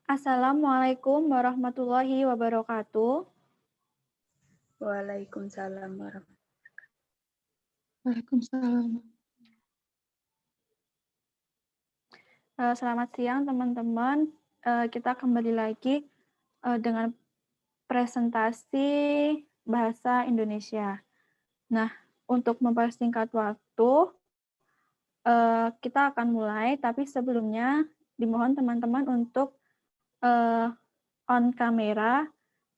Assalamualaikum warahmatullahi wabarakatuh. Waalaikumsalam warahmatullahi Waalaikumsalam. Selamat siang teman-teman. Kita kembali lagi dengan presentasi bahasa Indonesia. Nah, untuk mempersingkat waktu, kita akan mulai, tapi sebelumnya dimohon teman-teman untuk on kamera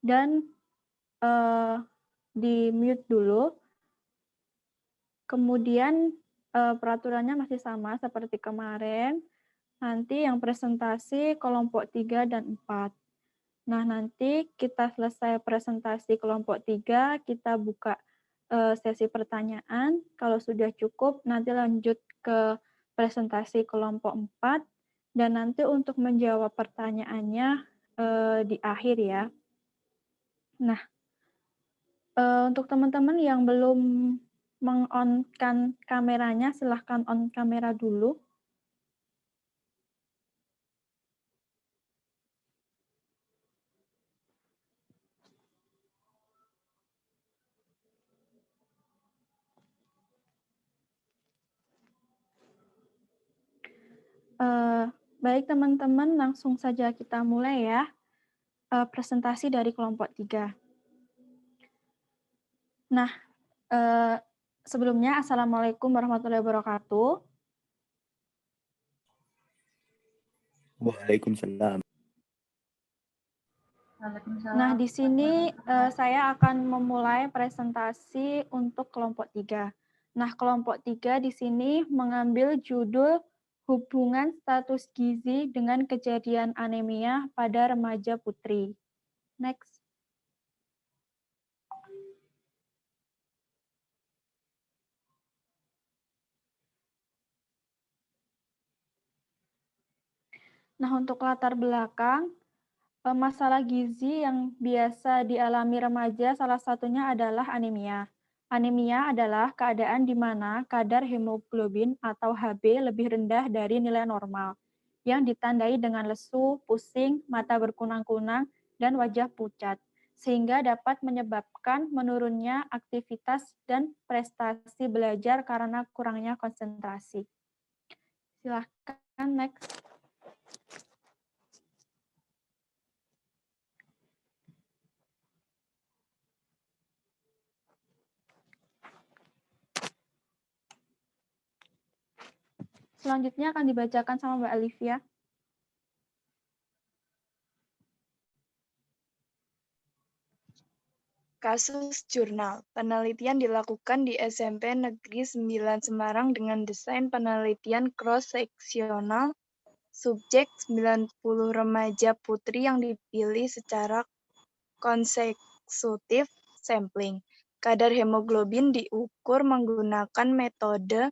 dan di mute dulu. Kemudian peraturannya masih sama seperti kemarin. Nanti yang presentasi kelompok 3 dan 4. Nah, nanti kita selesai presentasi kelompok 3, kita buka sesi pertanyaan. Kalau sudah cukup, nanti lanjut ke presentasi kelompok 4. Dan nanti untuk menjawab pertanyaannya di akhir ya. Nah, untuk teman-teman yang belum meng-on-kan kameranya, silahkan on kamera dulu. Baik teman-teman, langsung saja kita mulai ya. Presentasi dari kelompok 3. Nah, sebelumnya Assalamualaikum warahmatullahi wabarakatuh. Waalaikumsalam. Nah, di sini saya akan memulai presentasi untuk kelompok 3. Nah, kelompok 3 di sini mengambil judul hubungan status gizi dengan kejadian anemia pada remaja putri. Next. Nah, untuk latar belakang, masalah gizi yang biasa dialami remaja salah satunya adalah anemia. Anemia adalah keadaan di mana kadar hemoglobin atau Hb lebih rendah dari nilai normal, yang ditandai dengan lesu, pusing, mata berkunang-kunang, dan wajah pucat, sehingga dapat menyebabkan menurunnya aktivitas dan prestasi belajar karena kurangnya konsentrasi. Silahkan next. Selanjutnya akan dibacakan sama Mbak Alivia. Kasus jurnal. Penelitian dilakukan di SMP Negeri 9 Semarang dengan desain penelitian cross-seksional. Subjek 90 remaja putri yang dipilih secara konsekutif sampling. Kadar hemoglobin diukur menggunakan metode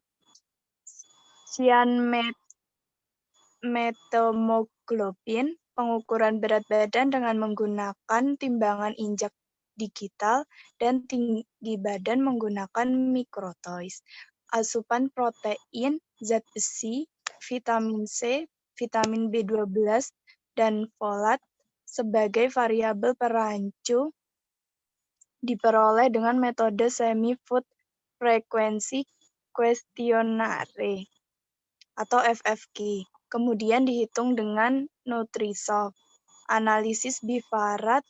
cyanmethemoglobin, pengukuran berat badan dengan menggunakan timbangan injak digital, dan tinggi badan menggunakan mikrotoys. Asupan protein, zat besi, vitamin C, vitamin B12, dan folat sebagai variabel perancu diperoleh dengan metode semi-food frequency questionnaire atau FFQ. Kemudian dihitung dengan Nutrisoft. Analisis bivarat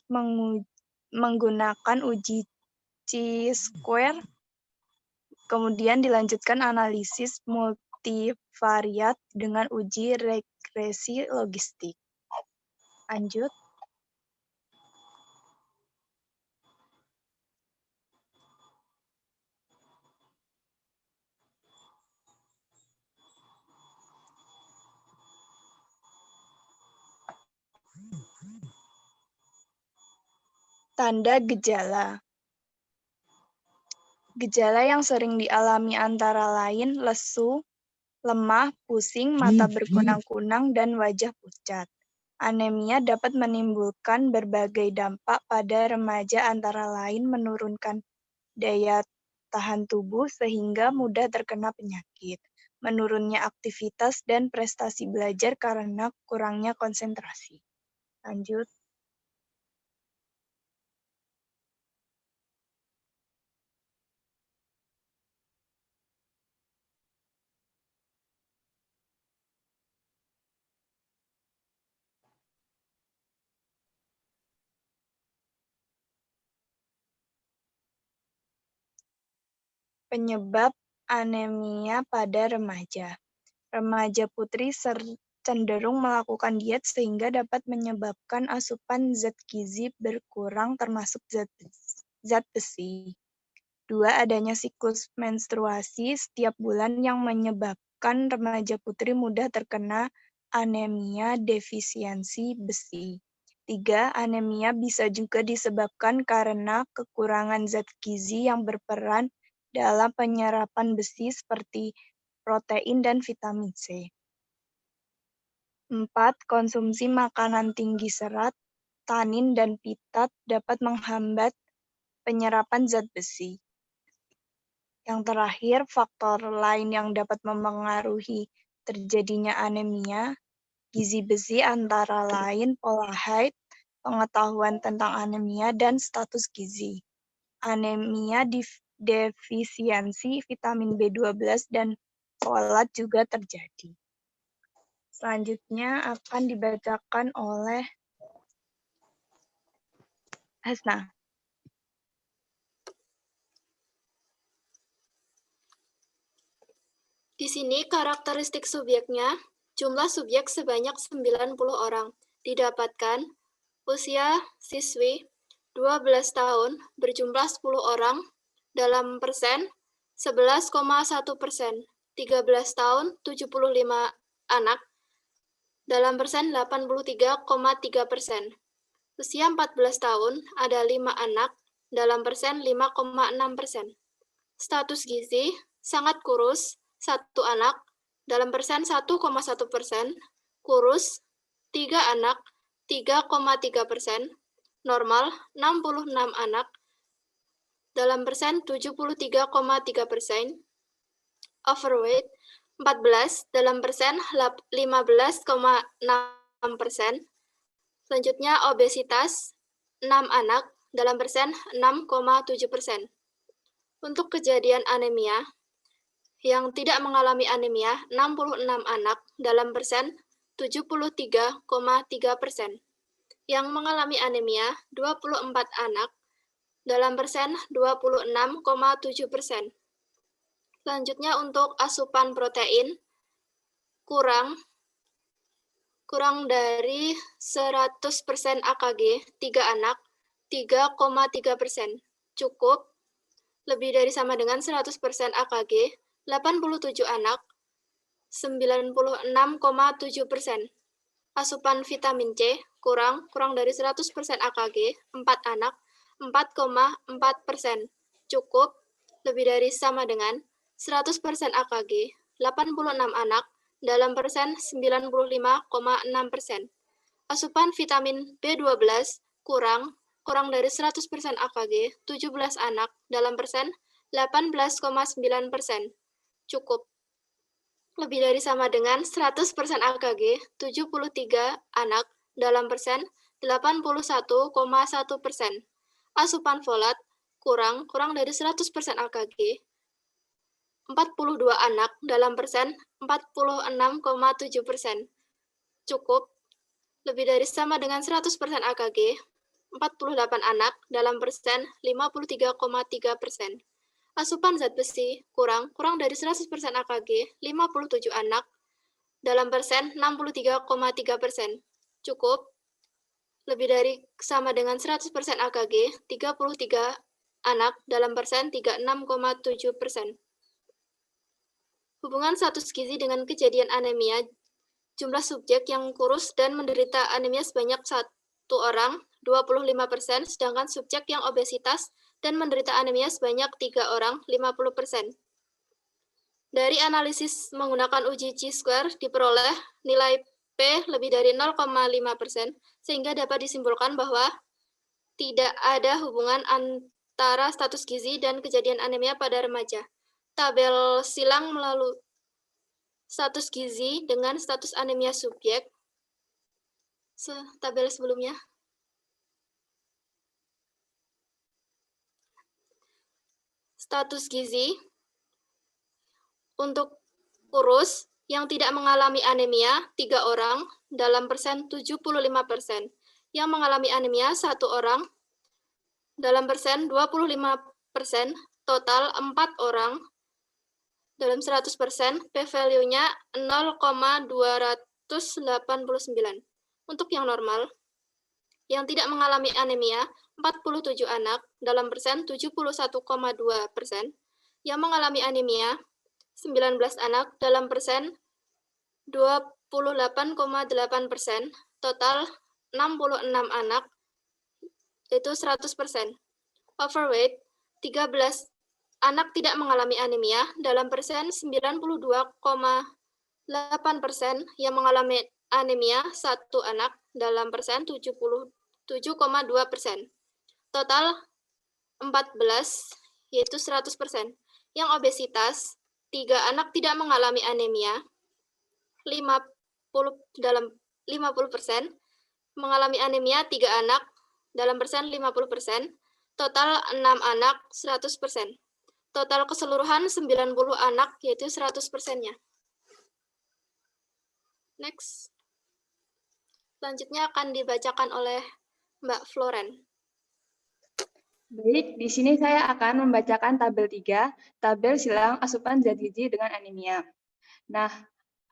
menggunakan uji chi-square. Kemudian dilanjutkan analisis multivariat dengan uji regresi logistik. Lanjut. Tanda gejala. Gejala yang sering dialami antara lain lesu, lemah, pusing, mata berkunang-kunang, dan wajah pucat. Anemia dapat menimbulkan berbagai dampak pada remaja antara lain menurunkan daya tahan tubuh sehingga mudah terkena penyakit, menurunnya aktivitas dan prestasi belajar karena kurangnya konsentrasi. Lanjut. Penyebab anemia pada remaja. Remaja putri cenderung melakukan diet sehingga dapat menyebabkan asupan zat gizi berkurang termasuk zat besi. 2. Adanya siklus menstruasi setiap bulan yang menyebabkan remaja putri mudah terkena anemia defisiensi besi. 3. Anemia bisa juga disebabkan karena kekurangan zat gizi yang berperan dalam penyerapan besi seperti protein dan vitamin C. 4. Konsumsi makanan tinggi serat, tanin, dan pitat dapat menghambat penyerapan zat besi. Yang terakhir, faktor lain yang dapat mempengaruhi terjadinya anemia gizi besi antara lain pola haid, pengetahuan tentang anemia, dan status gizi. Anemia defisiensi vitamin B12 dan folat juga terjadi. Selanjutnya akan dibacakan oleh Hasna. Di sini karakteristik subjeknya, jumlah subjek sebanyak 90 orang. Didapatkan usia siswi 12 tahun berjumlah 10 orang dalam persen 11,1%. 13 tahun 75 anak dalam persen 83,3%. Usia 14 tahun ada 5 anak dalam persen 5,6%. Status gizi sangat kurus 1 anak dalam persen 1,1%, kurus 3 anak 3,3%, normal 66 anak dalam persen 73,3%, overweight 14 dalam persen 15,6%. Selanjutnya obesitas 6 anak dalam persen 6,7%. Untuk kejadian anemia, yang tidak mengalami anemia 66 anak dalam persen 73,3%. Yang mengalami anemia 24 anak dalam persen 26,7%. Selanjutnya untuk asupan protein kurang dari 100% AKG 3 anak 3,3%. Cukup lebih dari sama dengan 100% AKG 87 anak 96,7%. Asupan vitamin C kurang dari 100% AKG 4 anak 4,4%. Cukup lebih dari sama dengan 100% AKG 86 anak dalam persen 95,6%. Asupan vitamin B12 kurang dari 100% AKG 17 anak dalam persen 18,9%. Cukup lebih dari sama dengan 100% AKG 73 anak dalam persen 81,1%. Asupan folat kurang dari 100% AKG 42 anak dalam persen 46,7%. Cukup lebih dari sama dengan 100% AKG 48 anak dalam persen 53,3%. Asupan zat besi kurang dari 100% AKG 57 anak dalam persen 63,3%. Cukup lebih dari sama dengan 100% AKG 33 anak dalam persen 36,7%. Hubungan status gizi dengan kejadian anemia, jumlah subjek yang kurus dan menderita anemia sebanyak 1 orang, 25%, sedangkan subjek yang obesitas dan menderita anemia sebanyak 3 orang, 50%. Dari analisis menggunakan uji chi-square diperoleh nilai P lebih dari 0,5%, sehingga dapat disimpulkan bahwa tidak ada hubungan antara status gizi dan kejadian anemia pada remaja. Tabel silang melalui status gizi dengan status anemia subjek. tabel sebelumnya. Status gizi untuk kurus yang tidak mengalami anemia 3 orang dalam persen 75%, yang mengalami anemia 1 orang dalam persen 25%, total 4 orang dalam 100%, p-value-nya 0,289. Untuk yang normal, yang tidak mengalami anemia 47 anak dalam persen 71,2%, yang mengalami anemia 19 anak dalam persen 28,8%, total 66 anak, yaitu 100%. Overweight, 13 anak tidak mengalami anemia dalam persen 92,8%, yang mengalami anemia 1 anak dalam persen 77,2%. Total 14, yaitu 100%. Yang obesitas, 3 anak tidak mengalami anemia, 50%, mengalami anemia 3 anak dalam persen 50%, total 6 anak 100%. Total keseluruhan 90 anak, yaitu 100%-nya. Next. Selanjutnya akan dibacakan oleh Mbak Floren. Baik, di sini saya akan membacakan tabel 3, tabel silang asupan zat gizi dengan anemia. Nah,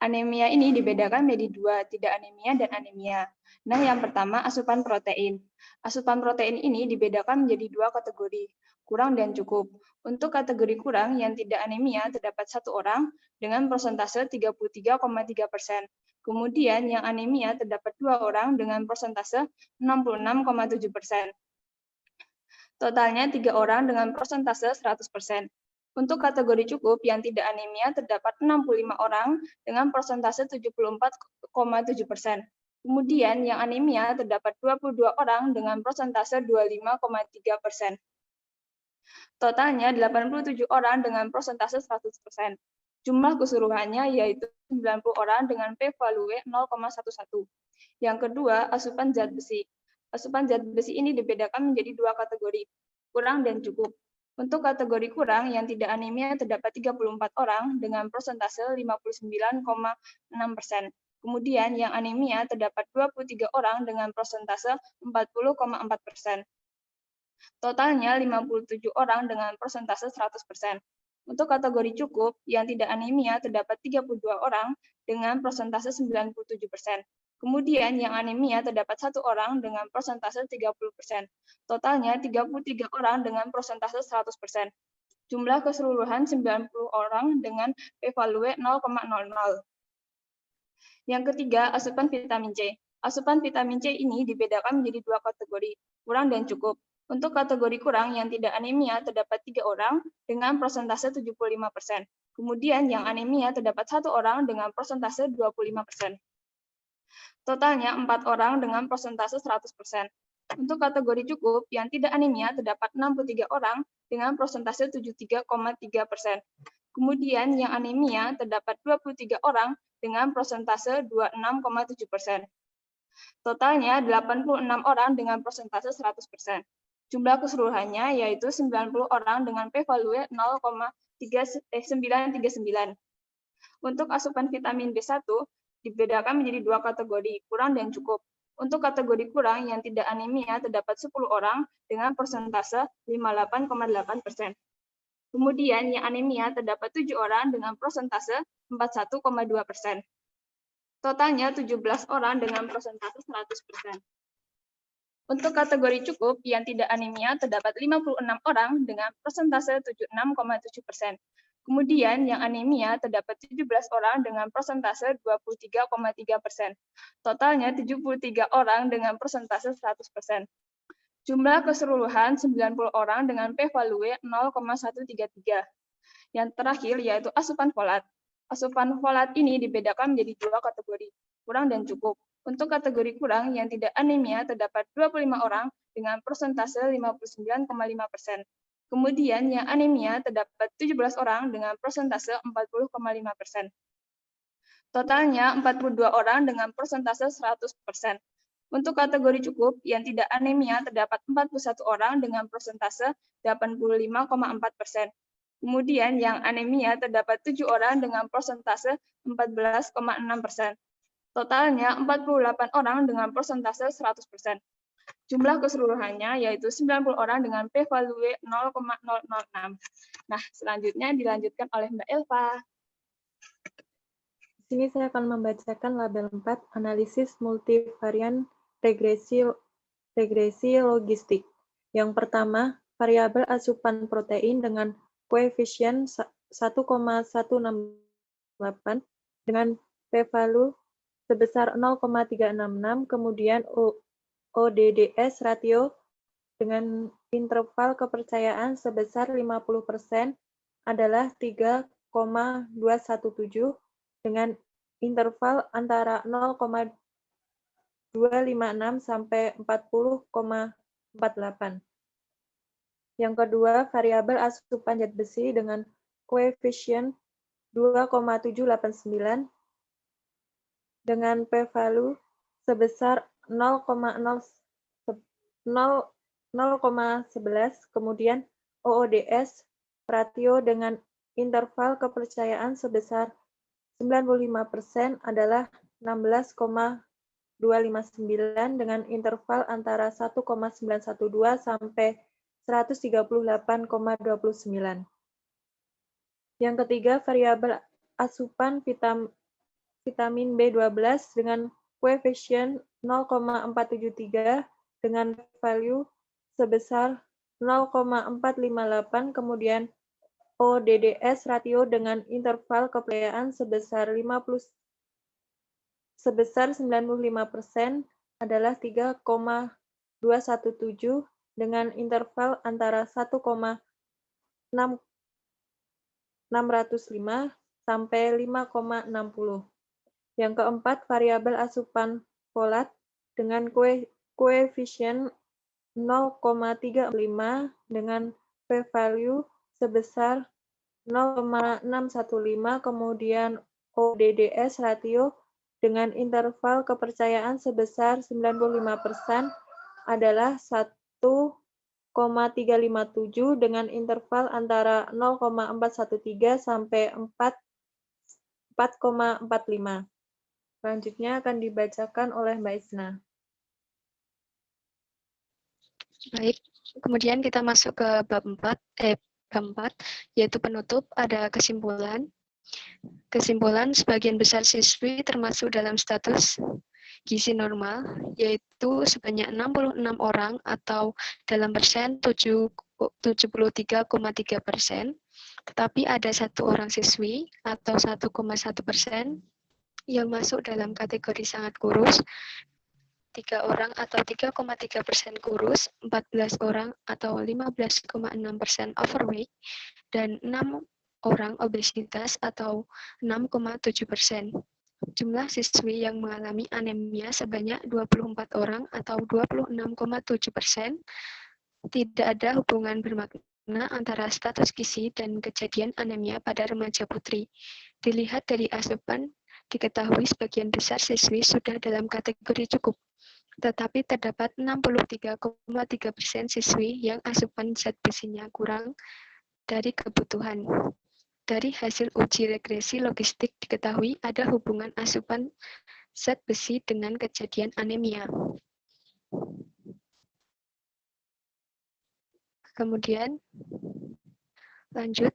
anemia ini dibedakan menjadi 2, tidak anemia dan anemia. Nah, yang pertama asupan protein. Asupan protein ini dibedakan menjadi 2 kategori, kurang dan cukup. Untuk kategori kurang yang tidak anemia terdapat 1 orang dengan persentase 33,3%. Kemudian yang anemia terdapat 2 orang dengan persentase 66,7%. Totalnya 3 orang dengan persentase 100%. Untuk kategori cukup yang tidak anemia terdapat 65 orang dengan persentase 74,7%. Kemudian yang anemia terdapat 22 orang dengan persentase 25,3%. Totalnya 87 orang dengan persentase 100%. Jumlah keseluruhannya yaitu 90 orang dengan p-value 0,11. Yang kedua, asupan zat besi. Asupan zat besi ini dibedakan menjadi 2 kategori, kurang dan cukup. Untuk kategori kurang yang tidak anemia terdapat 34 orang dengan persentase 59,6%. Kemudian yang anemia terdapat 23 orang dengan persentase 40,4%. Totalnya 57 orang dengan persentase 100%. Untuk kategori cukup yang tidak anemia terdapat 32 orang dengan persentase 97%. Kemudian yang anemia terdapat 1 orang dengan persentase 30%. Totalnya 33 orang dengan persentase 100%. Jumlah keseluruhan 90 orang dengan p-value 0,00. Yang ketiga, asupan vitamin C. Asupan vitamin C ini dibedakan menjadi 2 kategori, kurang dan cukup. Untuk kategori kurang yang tidak anemia terdapat 3 orang dengan persentase 75%. Kemudian yang anemia terdapat 1 orang dengan persentase 25%. Totalnya 4 orang dengan persentase 100%. Untuk kategori cukup yang tidak anemia terdapat 63 orang dengan persentase 73,3%. Kemudian yang anemia terdapat 23 orang dengan persentase 26,7%. Totalnya 86 orang dengan persentase 100%. Jumlah keseluruhannya yaitu 90 orang dengan p-value 0,939. Untuk asupan vitamin B1 dibedakan menjadi 2 kategori, kurang dan cukup. Untuk kategori kurang yang tidak anemia terdapat 10 orang dengan persentase 58,8%. Kemudian yang anemia terdapat 7 orang dengan persentase 41,2%. Totalnya 17 orang dengan persentase 100%. Untuk kategori cukup yang tidak anemia terdapat 56 orang dengan persentase 76,7%. Kemudian yang anemia terdapat 17 orang dengan persentase 23,3%. Totalnya 73 orang dengan persentase 100%. Jumlah keseluruhan 90 orang dengan p-value 0,133. Yang terakhir yaitu asupan folat. Asupan folat ini dibedakan menjadi 2 kategori, kurang dan cukup. Untuk kategori kurang yang tidak anemia terdapat 25 orang dengan persentase 59,5%. Kemudian yang anemia terdapat 17 orang dengan persentase 40,5%. Totalnya 42 orang dengan persentase 100%. Untuk kategori cukup yang tidak anemia terdapat 41 orang dengan persentase 85,4%. Kemudian yang anemia terdapat 7 orang dengan persentase 14,6%. Totalnya 48 orang dengan persentase 100%. Jumlah keseluruhannya yaitu 90 orang dengan p-value 0,006. Nah, selanjutnya dilanjutkan oleh Mbak Elva. Di sini saya akan membacakan label 4, analisis multivarian regresi logistik. Yang pertama, variabel asupan protein dengan koefisien 1,168 dengan p-value sebesar 0,366, kemudian ODDS ratio dengan interval kepercayaan sebesar 50% adalah 3,217 dengan interval antara 0,256 sampai 40,48. Yang kedua, variabel asupan zat besi dengan koefisien 2,789 dengan p-value sebesar 0,11, kemudian OODS ratio dengan interval kepercayaan sebesar 95% adalah 16,259 dengan interval antara 1,912 sampai 138,29. Yang ketiga, variabel asupan vitamin B12 dengan koefisien 0,473 dengan value sebesar 0,458, kemudian ODDS ratio dengan interval kepercayaan sebesar 95% adalah 3,217 dengan interval antara 1,605 sampai 5,60. Yang keempat, variabel asupan folat dengan koefisien 0,35 dengan p-value sebesar 0,615, kemudian ODDS ratio dengan interval kepercayaan sebesar 95% adalah 1,357 dengan interval antara 0,413 sampai 4,45. Selanjutnya akan dibacakan oleh Mbak Isna. Baik, kemudian kita masuk ke bab 4, yaitu penutup, ada kesimpulan. Kesimpulan, sebagian besar siswi termasuk dalam status gizi normal, yaitu sebanyak 66 orang atau dalam persen 73,3%, tetapi ada 1 orang siswi atau 1,1% yang masuk dalam kategori sangat kurus, 3 orang atau 3,3% kurus, 14 orang atau 15,6% overweight, dan 6 orang obesitas atau 6,7%. Jumlah siswi yang mengalami anemia sebanyak 24 orang atau 26,7%. Tidak ada hubungan bermakna antara status gizi dan kejadian anemia pada remaja putri. Dilihat dari asupan, diketahui sebagian besar siswi sudah dalam kategori cukup, tetapi terdapat 63,3% siswi yang asupan zat besinya kurang dari kebutuhan. Dari hasil uji regresi logistik diketahui ada hubungan asupan zat besi dengan kejadian anemia. Kemudian, lanjut,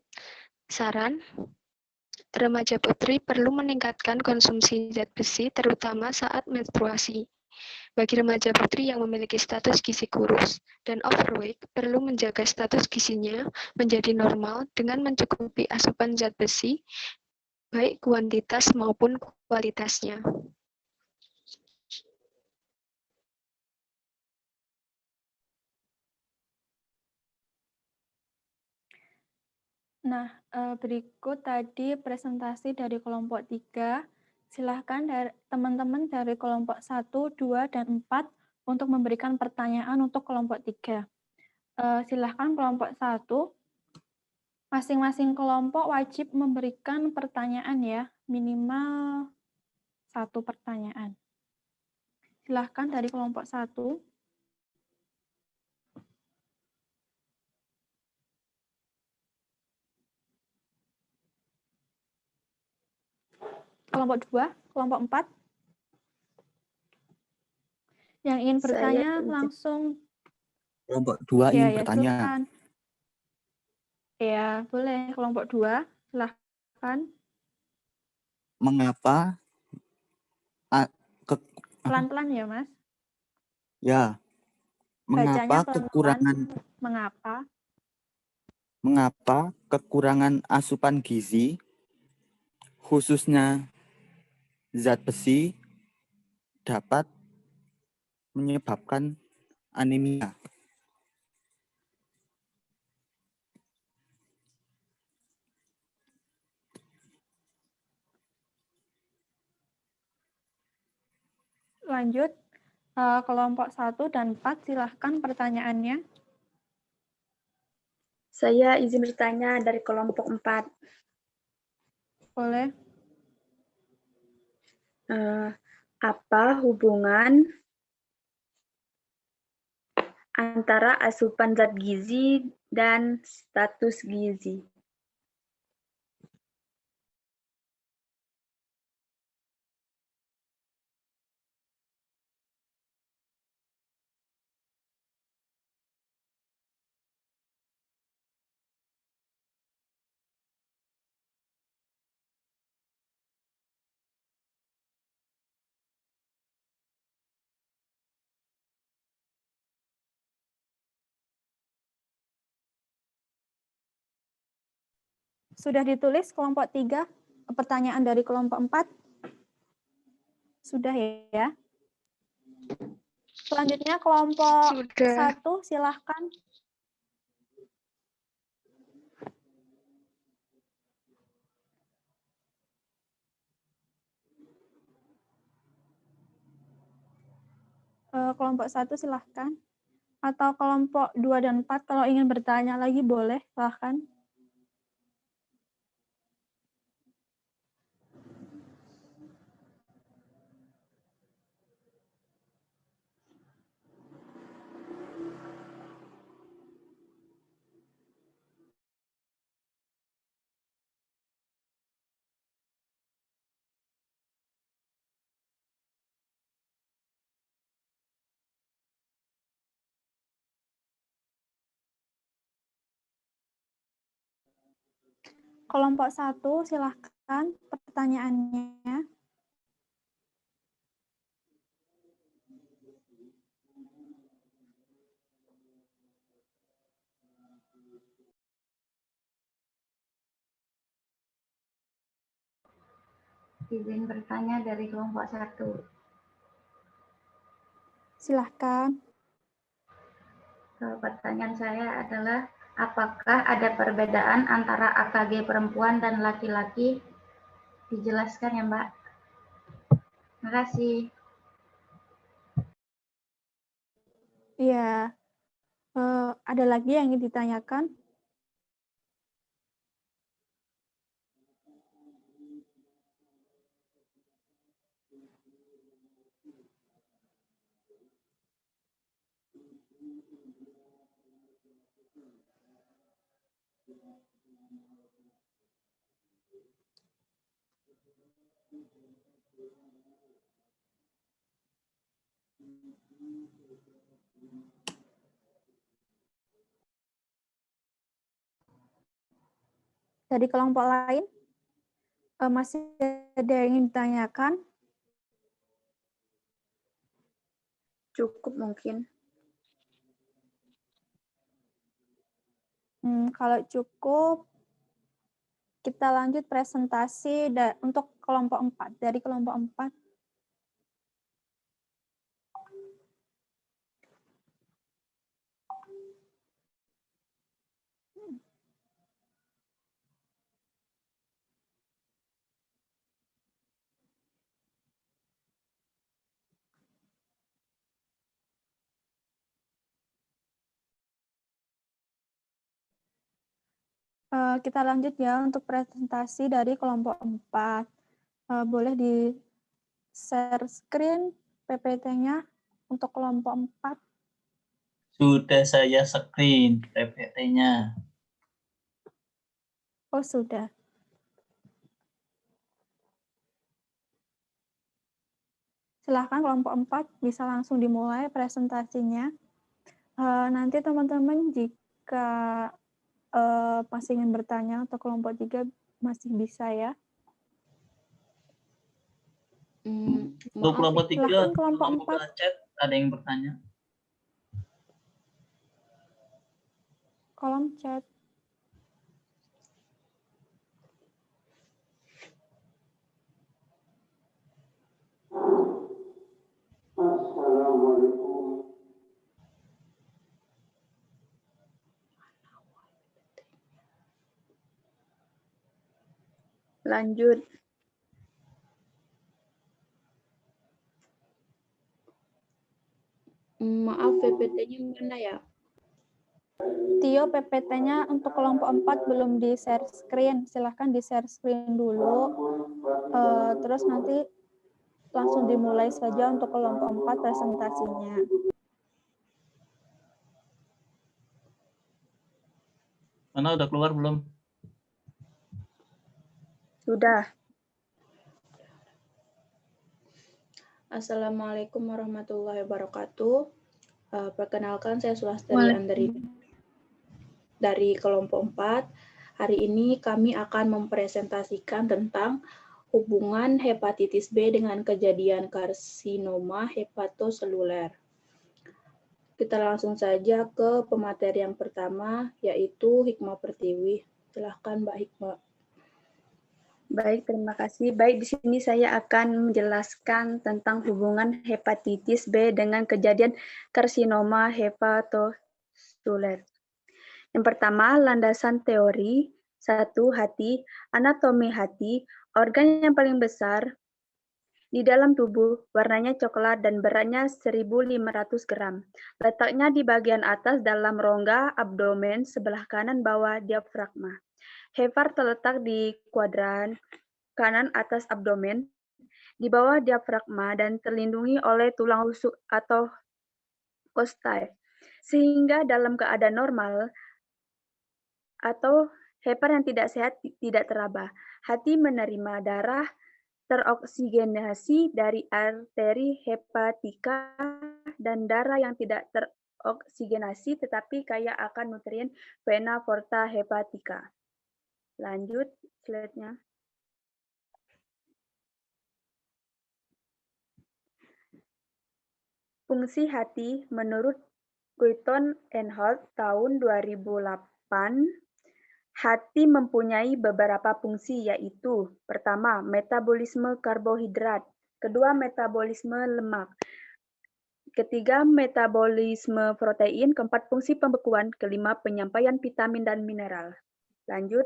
saran. Remaja putri perlu meningkatkan konsumsi zat besi terutama saat menstruasi. Bagi remaja putri yang memiliki status gizi kurus dan overweight, perlu menjaga status gizinya menjadi normal dengan mencukupi asupan zat besi, baik kuantitas maupun kualitasnya. Nah, berikut tadi presentasi dari kelompok 3. Silahkan teman-teman dari kelompok 1, 2, dan 4 untuk memberikan pertanyaan untuk kelompok 3. Silahkan kelompok 1. Masing-masing kelompok wajib memberikan pertanyaan ya, minimal 1 pertanyaan. Silahkan dari kelompok 1. Kelompok 2, kelompok 4. Yang ingin bertanya langsung. Kelompok 2 ingin bertanya. Silakan. Ya, boleh. Kelompok 2, silahkan. Mengapa pelan-pelan ya, Mas? Ya. Bacanya mengapa kekurangan asupan gizi khususnya zat besi dapat menyebabkan anemia? Lanjut, kelompok 1 dan 4, silahkan pertanyaannya. Saya izin bertanya dari kelompok 4. Boleh. Apa hubungan antara asupan zat gizi dan status gizi? Sudah ditulis kelompok 3, pertanyaan dari kelompok 4? Sudah ya? Selanjutnya kelompok 1, silahkan. Kelompok 1 silahkan. Atau kelompok 2 dan 4 kalau ingin bertanya lagi boleh, silahkan. Kelompok 1, silahkan pertanyaannya. Izin bertanya dari kelompok 1. Silahkan. Pertanyaan saya adalah, apakah ada perbedaan antara AKG perempuan dan laki-laki? Dijelaskan ya, Mbak. Terima kasih. Iya. Ada lagi yang ingin ditanyakan? Dari kelompok lain, masih ada yang ingin ditanyakan? Cukup mungkin. Kalau cukup, kita lanjut presentasi untuk kelompok 4. Dari kelompok 4. Kita lanjut ya untuk presentasi dari kelompok 4. Boleh di share screen PPT-nya untuk kelompok 4. Sudah saya screen PPT-nya. Oh, sudah. Silahkan kelompok 4 bisa langsung dimulai presentasinya. Nanti teman-teman jika masih ingin bertanya atau kelompok 3 masih bisa ya. Untuk kelompok 3, silahkan kelompok 4. Chat, ada yang bertanya? Kolom chat. Assalamualaikum. Lanjut. Maaf, PPT-nya mana ya? Tio, PPT-nya untuk kelompok 4 belum di-share screen. Silahkan di-share screen dulu. Terus nanti langsung dimulai saja untuk kelompok 4 presentasinya. Mana udah keluar belum? Sudah. Assalamualaikum warahmatullahi wabarakatuh. Perkenalkan, saya Sulastri Andri dari kelompok 4. Hari ini kami akan mempresentasikan tentang hubungan hepatitis B dengan kejadian karsinoma hepatoseluler. Kita langsung saja ke pemateri yang pertama, yaitu Hikmah Pertiwi. Silahkan Mbak Hikmah. Baik, terima kasih. Baik, di sini saya akan menjelaskan tentang hubungan hepatitis B dengan kejadian karsinoma hepatoseluler. Yang pertama, landasan teori. 1. Hati. Anatomi hati, organ yang paling besar di dalam tubuh, warnanya coklat dan beratnya 1.500 gram. Letaknya di bagian atas dalam rongga abdomen sebelah kanan bawah diafragma. Hefar terletak di kuadran kanan atas abdomen, di bawah diafragma dan terlindungi oleh tulang rusuk atau costae, sehingga dalam keadaan normal atau hepar yang tidak sehat tidak teraba. Hati menerima darah teroksigenasi dari arteri hepatika dan darah yang tidak teroksigenasi tetapi kaya akan nutrien vena porta hepatica. Lanjut slide-nya. Fungsi hati menurut Quinton and Holt tahun 2008, hati mempunyai beberapa fungsi yaitu: pertama, metabolisme karbohidrat, kedua, metabolisme lemak, ketiga, metabolisme protein, keempat, fungsi pembekuan, kelima, penyampaian vitamin dan mineral. Lanjut.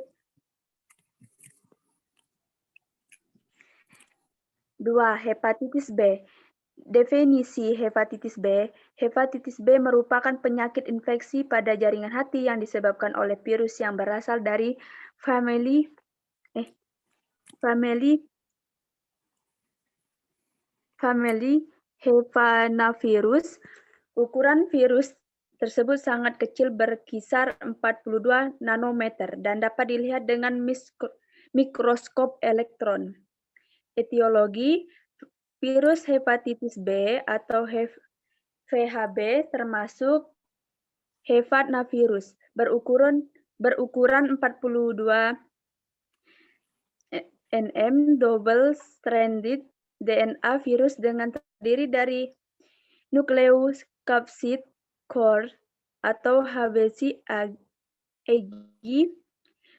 2. Hepatitis B. Definisi hepatitis B. Hepatitis B merupakan penyakit infeksi pada jaringan hati yang disebabkan oleh virus yang berasal dari famili Hepanavirus. Ukuran virus tersebut sangat kecil, berkisar 42 nanometer dan dapat dilihat dengan mikroskop elektron. Etiologi: virus hepatitis B atau VHB termasuk hepanavirus berukuran 42 nm double-stranded DNA virus dengan terdiri dari nukleus capsid core atau HBCAG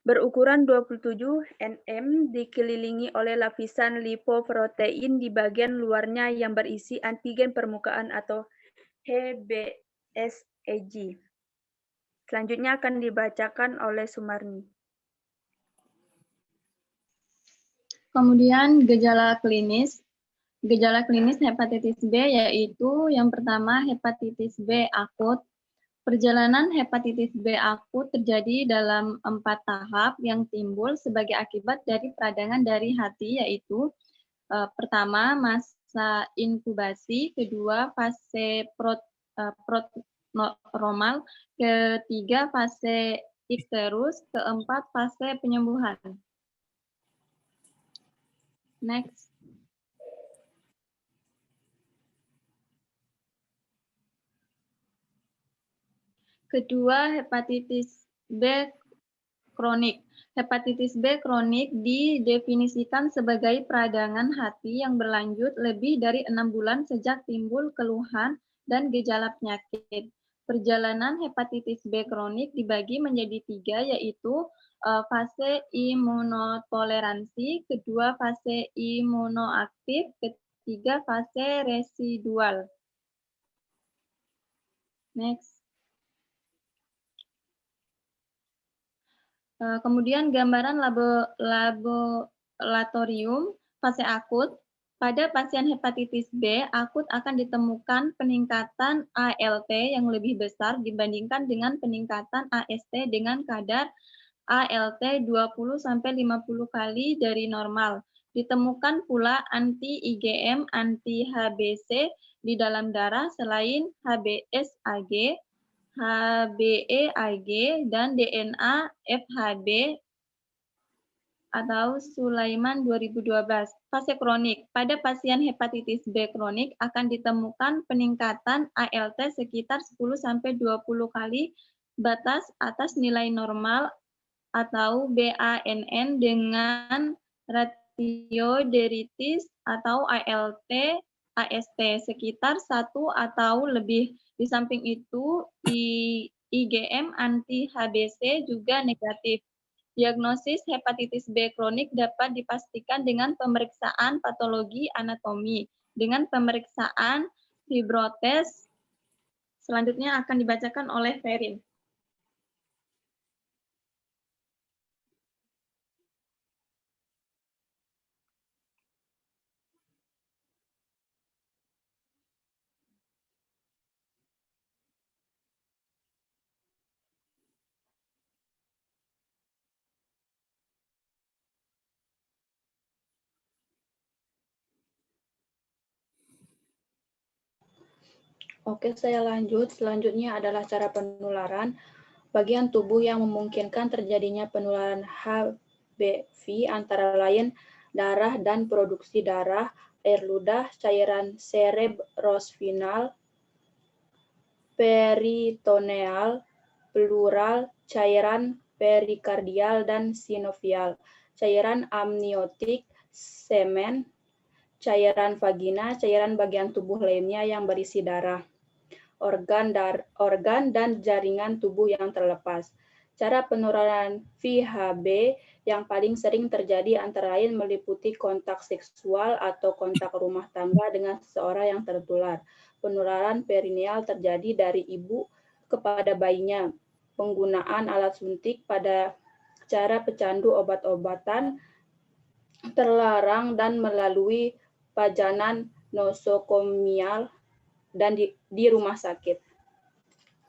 berukuran 27 nm dikelilingi oleh lapisan lipoprotein di bagian luarnya yang berisi antigen permukaan atau HBsAg. Selanjutnya akan dibacakan oleh Sumarni. Kemudian gejala klinis. Gejala klinis hepatitis B yaitu yang pertama hepatitis B akut. Perjalanan hepatitis B akut terjadi dalam 4 tahap yang timbul sebagai akibat dari peradangan dari hati, yaitu pertama, masa inkubasi, kedua fase prodromal, ketiga fase ikterus, keempat fase penyembuhan. Next. Kedua, hepatitis B kronik. Hepatitis B kronik didefinisikan sebagai peradangan hati yang berlanjut lebih dari 6 bulan sejak timbul keluhan dan gejala penyakit. Perjalanan hepatitis B kronik dibagi menjadi 3, yaitu fase imunotoleransi, kedua fase imunoaktif, ketiga fase residual. Next. Kemudian gambaran laboratorium fase akut. Pada pasien hepatitis B akut akan ditemukan peningkatan ALT yang lebih besar dibandingkan dengan peningkatan AST dengan kadar ALT 20-50 kali dari normal. Ditemukan pula anti-IgM, anti-HBC di dalam darah selain HBsAg, HBeAg, dan DNA FHB atau Sulaiman 2012. Fase kronik. Pada pasien hepatitis B kronik akan ditemukan peningkatan ALT sekitar 10-20 kali batas atas nilai normal atau BANN dengan ratio deritis atau ALT AST sekitar 1 atau lebih. Di samping itu, IgM anti-HBC juga negatif. Diagnosis hepatitis B kronik dapat dipastikan dengan pemeriksaan patologi anatomi. Dengan pemeriksaan fibrotes, selanjutnya akan dibacakan oleh Ferin. Oke, saya lanjut. Selanjutnya adalah cara penularan. Bagian tubuh yang memungkinkan terjadinya penularan HBV antara lain darah dan produksi darah, air ludah, cairan cerebrospinal, peritoneal, pleural, cairan perikardial dan sinovial, cairan amniotik, semen, cairan vagina, cairan bagian tubuh lainnya yang berisi darah, organ dan jaringan tubuh yang terlepas. Cara penularan VHB yang paling sering terjadi antara lain meliputi kontak seksual atau kontak rumah tangga dengan seseorang yang tertular. Penularan perineal terjadi dari ibu kepada bayinya. Penggunaan alat suntik pada cara pecandu obat-obatan terlarang dan melalui pajanan nosokomial dan di rumah sakit.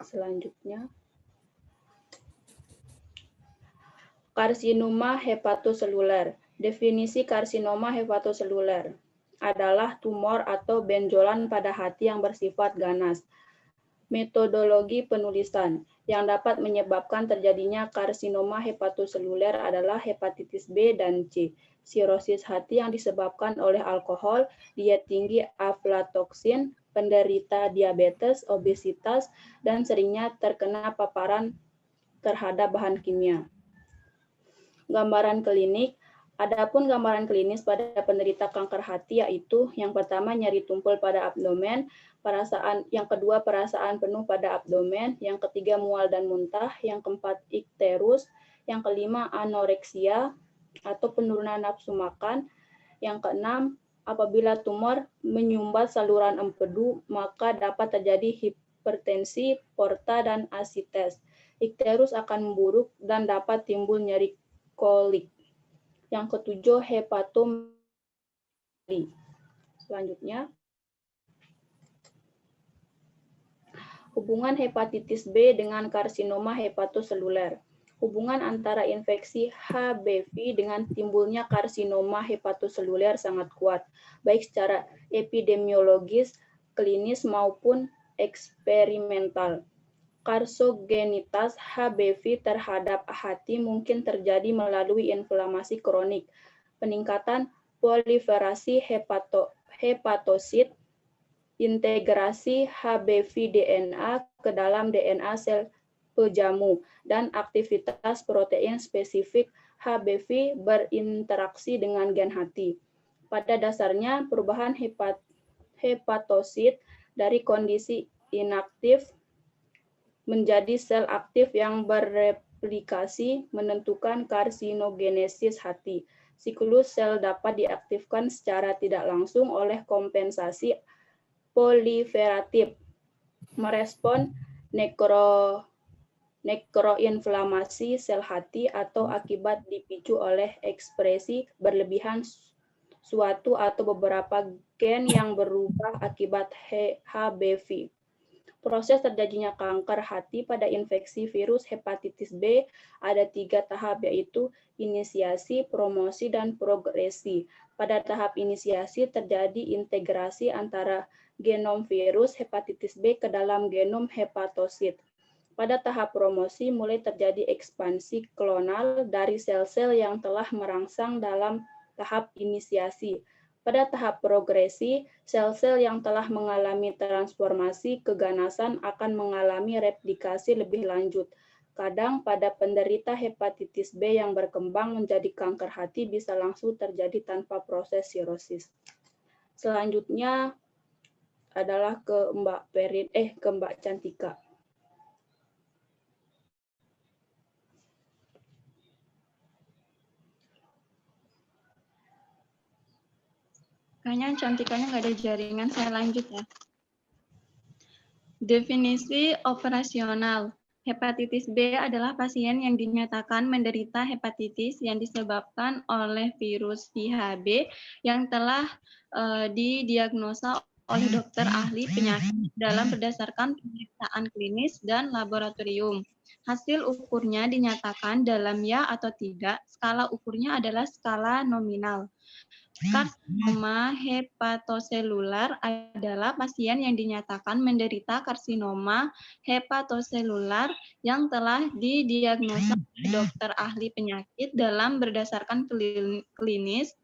Selanjutnya, karsinoma hepatoseluler. Definisi karsinoma hepatoseluler adalah tumor atau benjolan pada hati yang bersifat ganas. Metodologi penulisan yang dapat menyebabkan terjadinya karsinoma hepatoseluler adalah hepatitis B dan C, sirosis hati yang disebabkan oleh alkohol, diet tinggi aflatoksin, penderita diabetes, obesitas, dan seringnya terkena paparan terhadap bahan kimia. Gambaran klinik. Adapun gambaran klinis pada penderita kanker hati yaitu yang pertama nyeri tumpul pada abdomen, yang kedua perasaan penuh pada abdomen, yang ketiga mual dan muntah, yang keempat ikterus, yang kelima anoreksia atau penurunan nafsu makan, yang keenam apabila tumor menyumbat saluran empedu maka dapat terjadi hipertensi, porta, dan asites. Ikterus akan memburuk dan dapat timbul nyeri kolik. Yang ketujuh, hepatomegali. Selanjutnya, hubungan hepatitis B dengan karsinoma hepatoseluler. Hubungan antara infeksi HBV dengan timbulnya karsinoma hepatoseluler sangat kuat, baik secara epidemiologis, klinis maupun eksperimental. Karsogenitas HBV terhadap hati mungkin terjadi melalui inflamasi kronik, peningkatan proliferasi hepatosit, integrasi HBV DNA ke dalam DNA sel pejamu, dan aktivitas protein spesifik HBV berinteraksi dengan gen hati. Pada dasarnya, perubahan hepatosit dari kondisi inaktif menjadi sel aktif yang bereplikasi menentukan karsinogenesis hati. Siklus sel dapat diaktifkan secara tidak langsung oleh kompensasi proliferatif, merespon nekroinflamasi sel hati atau akibat dipicu oleh ekspresi berlebihan suatu atau beberapa gen yang berubah akibat HBV. Proses terjadinya kanker hati pada infeksi virus hepatitis B ada 3 tahap, yaitu inisiasi, promosi, dan progresi. Pada tahap inisiasi terjadi integrasi antara genom virus hepatitis B ke dalam genom hepatosit. Pada tahap promosi mulai terjadi ekspansi klonal dari sel-sel yang telah merangsang dalam tahap inisiasi. Pada tahap progresi, sel-sel yang telah mengalami transformasi keganasan akan mengalami replikasi lebih lanjut. Kadang pada penderita hepatitis B yang berkembang menjadi kanker hati bisa langsung terjadi tanpa proses sirosis. Selanjutnya adalah ke Mbak Cantika. Kayaknya Cantikanya nggak ada jaringan, saya lanjut ya. Definisi operasional. Hepatitis B adalah pasien yang dinyatakan menderita hepatitis yang disebabkan oleh virus VHB yang telah didiagnosa oleh dokter ahli penyakit dalam berdasarkan pemeriksaan klinis dan laboratorium. Hasil ukurnya dinyatakan dalam ya atau tidak. Skala ukurnya adalah skala nominal. Karsinoma hepatoselular adalah pasien yang dinyatakan menderita karsinoma hepatoselular yang telah didiagnosa oleh dokter ahli penyakit dalam berdasarkan klinis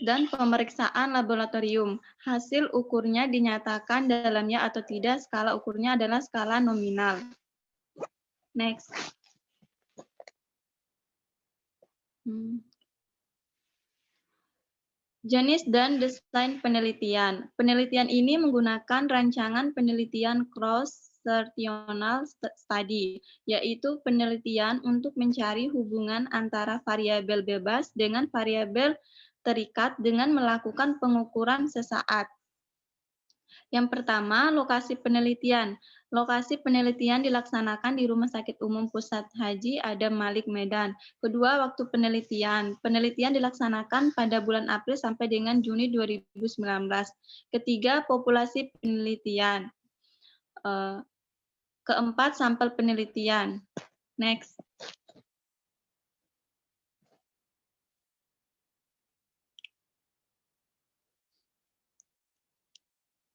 dan pemeriksaan laboratorium. Hasil ukurnya dinyatakan dalamnya atau tidak. Skala ukurnya adalah skala nominal. Next. Jenis dan desain penelitian. Penelitian ini menggunakan rancangan penelitian cross-sectional study, yaitu penelitian untuk mencari hubungan antara variabel bebas dengan variabel terikat dengan melakukan pengukuran sesaat. Yang pertama, lokasi penelitian. Lokasi penelitian dilaksanakan di Rumah Sakit Umum Pusat Haji Adam Malik Medan. Kedua, waktu penelitian. Penelitian dilaksanakan pada bulan April sampai dengan Juni 2019. Ketiga, populasi penelitian. Keempat, sampel penelitian. Next.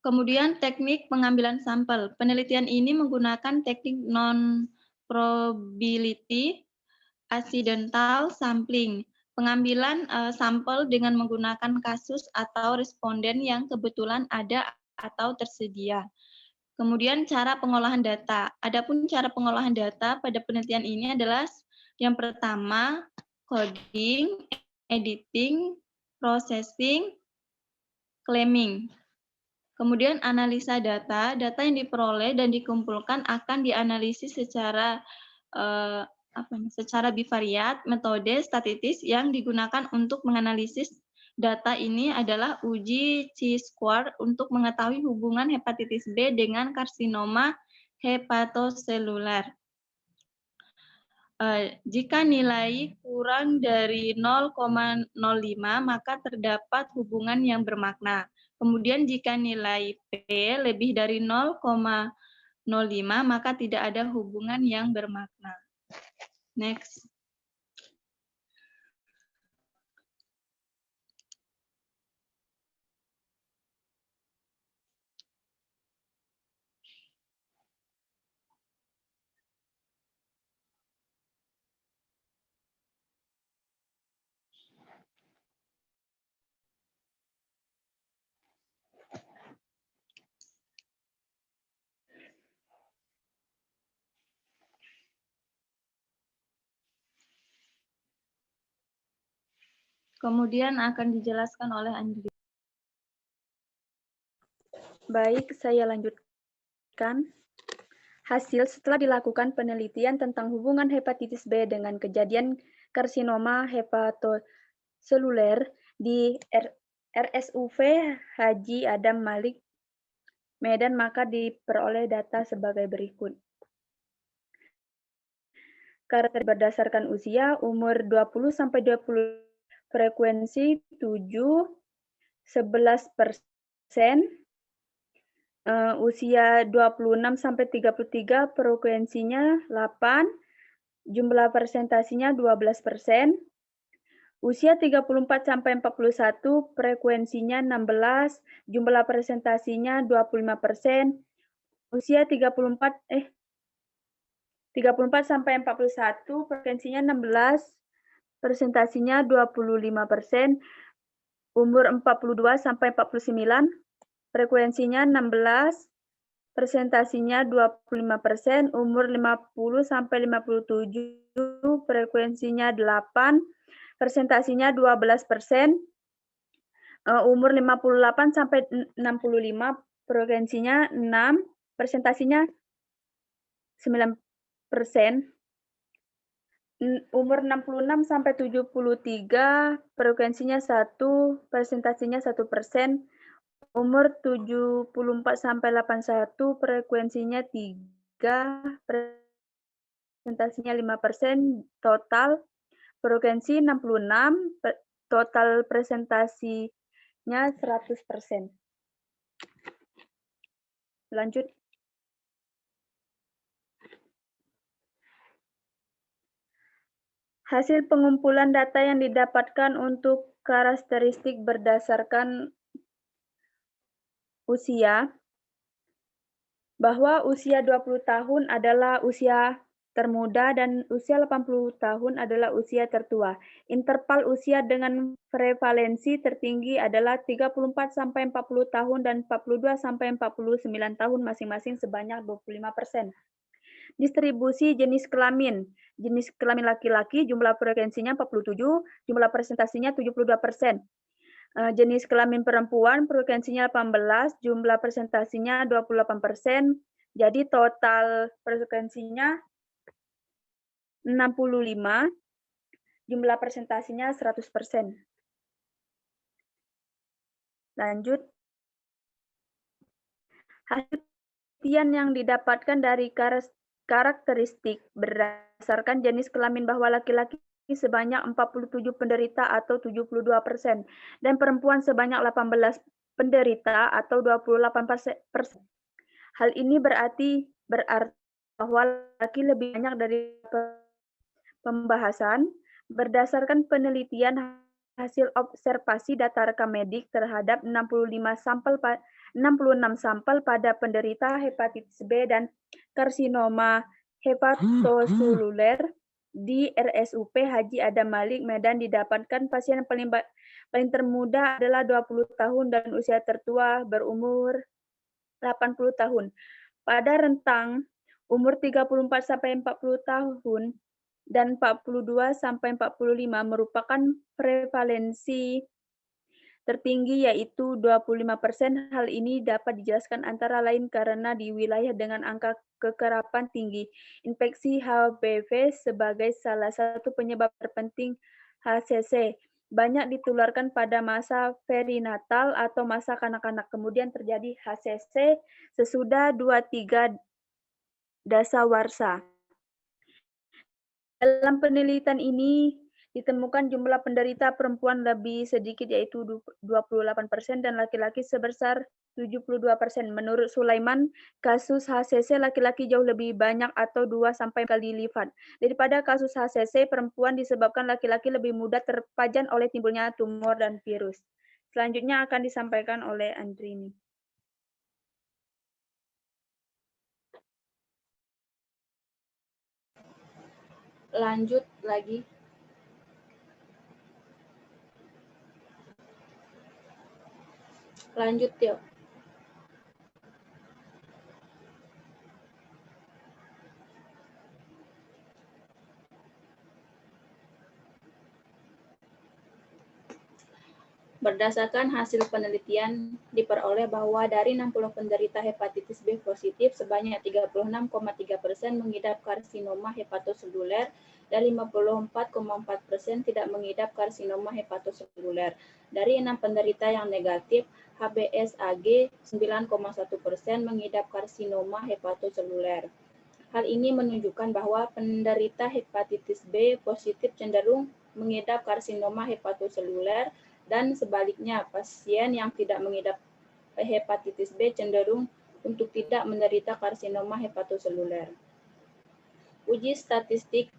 Kemudian teknik pengambilan sampel. Penelitian ini menggunakan teknik non-probability accidental sampling. Pengambilan sampel dengan menggunakan kasus atau responden yang kebetulan ada atau tersedia. Kemudian cara pengolahan data. Adapun cara pengolahan data pada penelitian ini adalah yang pertama, coding, editing, processing, claiming. Kemudian analisa data, data yang diperoleh dan dikumpulkan akan dianalisis secara bivariat. Metode statistis yang digunakan untuk menganalisis data ini adalah uji chi-square untuk mengetahui hubungan hepatitis B dengan karsinoma hepatoseluler. Jika nilai kurang dari 0,05 maka terdapat hubungan yang bermakna. Kemudian jika nilai P lebih dari 0,05 0,5, maka tidak ada hubungan yang bermakna. Next. Kemudian akan dijelaskan oleh Andri. Baik, saya lanjutkan. Hasil setelah dilakukan penelitian tentang hubungan hepatitis B dengan kejadian karsinoma hepatoseluler di RSUV Haji Adam Malik, Medan, maka diperoleh data sebagai berikut. Karakter berdasarkan usia, umur 20-20, frekuensi 7, 11%, usia 26-33, frekuensinya 8, jumlah persentasinya 12%, usia 34-41, frekuensinya 16, jumlah persentasinya 25%, usia 34-41, frekuensinya 16, persentasinya 25%, umur 42-49, frekuensinya 16, persentasinya 25%, umur 50-57, frekuensinya 8, persentasinya 12%, umur 58-65, frekuensinya 6, persentasinya 9%, umur 66-73, frekuensinya 1, persentasinya 1%, umur 74-81, frekuensinya 3, persentasinya 5%, total frekuensi 66, total presentasinya 100%. Lanjut. Hasil pengumpulan data yang didapatkan untuk karakteristik berdasarkan usia, bahwa usia 20 tahun adalah usia termuda dan usia 80 tahun adalah usia tertua. Interval usia dengan prevalensi tertinggi adalah 34-40 tahun dan 42-49 tahun masing-masing sebanyak 25%. Distribusi jenis kelamin laki-laki, jumlah frekuensinya 47, jumlah presentasinya 72%. Jenis kelamin perempuan, frekuensinya 18, jumlah presentasinya 28%. Jadi total frekuensinya 65, jumlah presentasinya 100%. Lanjut. Hasil penelitian yang didapatkan dari karakteristik berdasarkan jenis kelamin bahwa laki-laki sebanyak 47 penderita atau 72% dan perempuan sebanyak 18 penderita atau 28%. Hal ini berarti bahwa laki lebih banyak dari pembahasan berdasarkan penelitian hasil observasi data rekam medik terhadap 66 sampel pada penderita hepatitis B dan karsinoma hepatoseluler di RSUP Haji Adam Malik, Medan, didapatkan pasien paling termuda adalah 20 tahun dan usia tertua berumur 80 tahun. Pada rentang umur 34-40 tahun dan 42-45 merupakan prevalensi tertinggi yaitu 25%. Hal ini dapat dijelaskan antara lain karena di wilayah dengan angka kekerapan tinggi, infeksi HPV sebagai salah satu penyebab terpenting HCC banyak ditularkan pada masa perinatal atau masa kanak-kanak. Kemudian terjadi HCC sesudah 2-3 dasawarsa. Dalam penelitian ini Ditemukan jumlah penderita perempuan lebih sedikit yaitu 28% dan laki-laki sebesar 72%. Menurut Sulaiman, kasus HCC laki-laki jauh lebih banyak atau 2-4 kali lipat. Daripada kasus HCC perempuan disebabkan laki-laki lebih mudah terpajan oleh timbulnya tumor dan virus. Selanjutnya akan disampaikan oleh Andrini. Lanjut lagi. Lanjut, Tio. Berdasarkan hasil penelitian, diperoleh bahwa dari 60 penderita hepatitis B positif, sebanyak 36,3% mengidap karsinoma hepatoseluler dan 54,4% tidak mengidap karsinoma hepatoseluler. Dari 6 penderita yang negatif, HBsAg 9,1% mengidap karsinoma hepatoseluler. Hal ini menunjukkan bahwa penderita hepatitis B positif cenderung mengidap karsinoma hepatoseluler dan sebaliknya, pasien yang tidak mengidap hepatitis B cenderung untuk tidak menderita karsinoma hepatoseluler. Uji statistik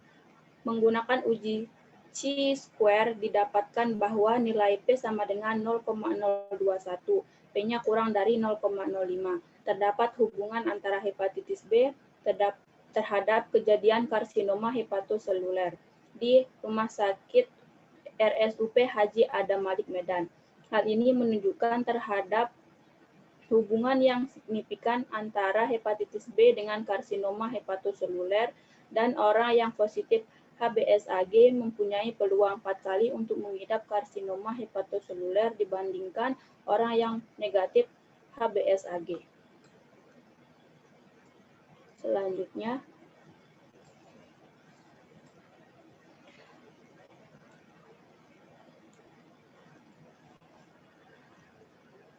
menggunakan uji chi-square didapatkan bahwa nilai P sama dengan 0,021, P-nya kurang dari 0,05. Terdapat hubungan antara hepatitis B terhadap kejadian karsinoma hepatoseluler di Rumah Sakit RSUP Haji Adam Malik Medan. Hal ini menunjukkan terhadap hubungan yang signifikan antara hepatitis B dengan karsinoma hepatoseluler dan orang yang positif HBsAg mempunyai peluang 4 kali untuk mengidap karsinoma hepatoseluler dibandingkan orang yang negatif HBsAg. Selanjutnya,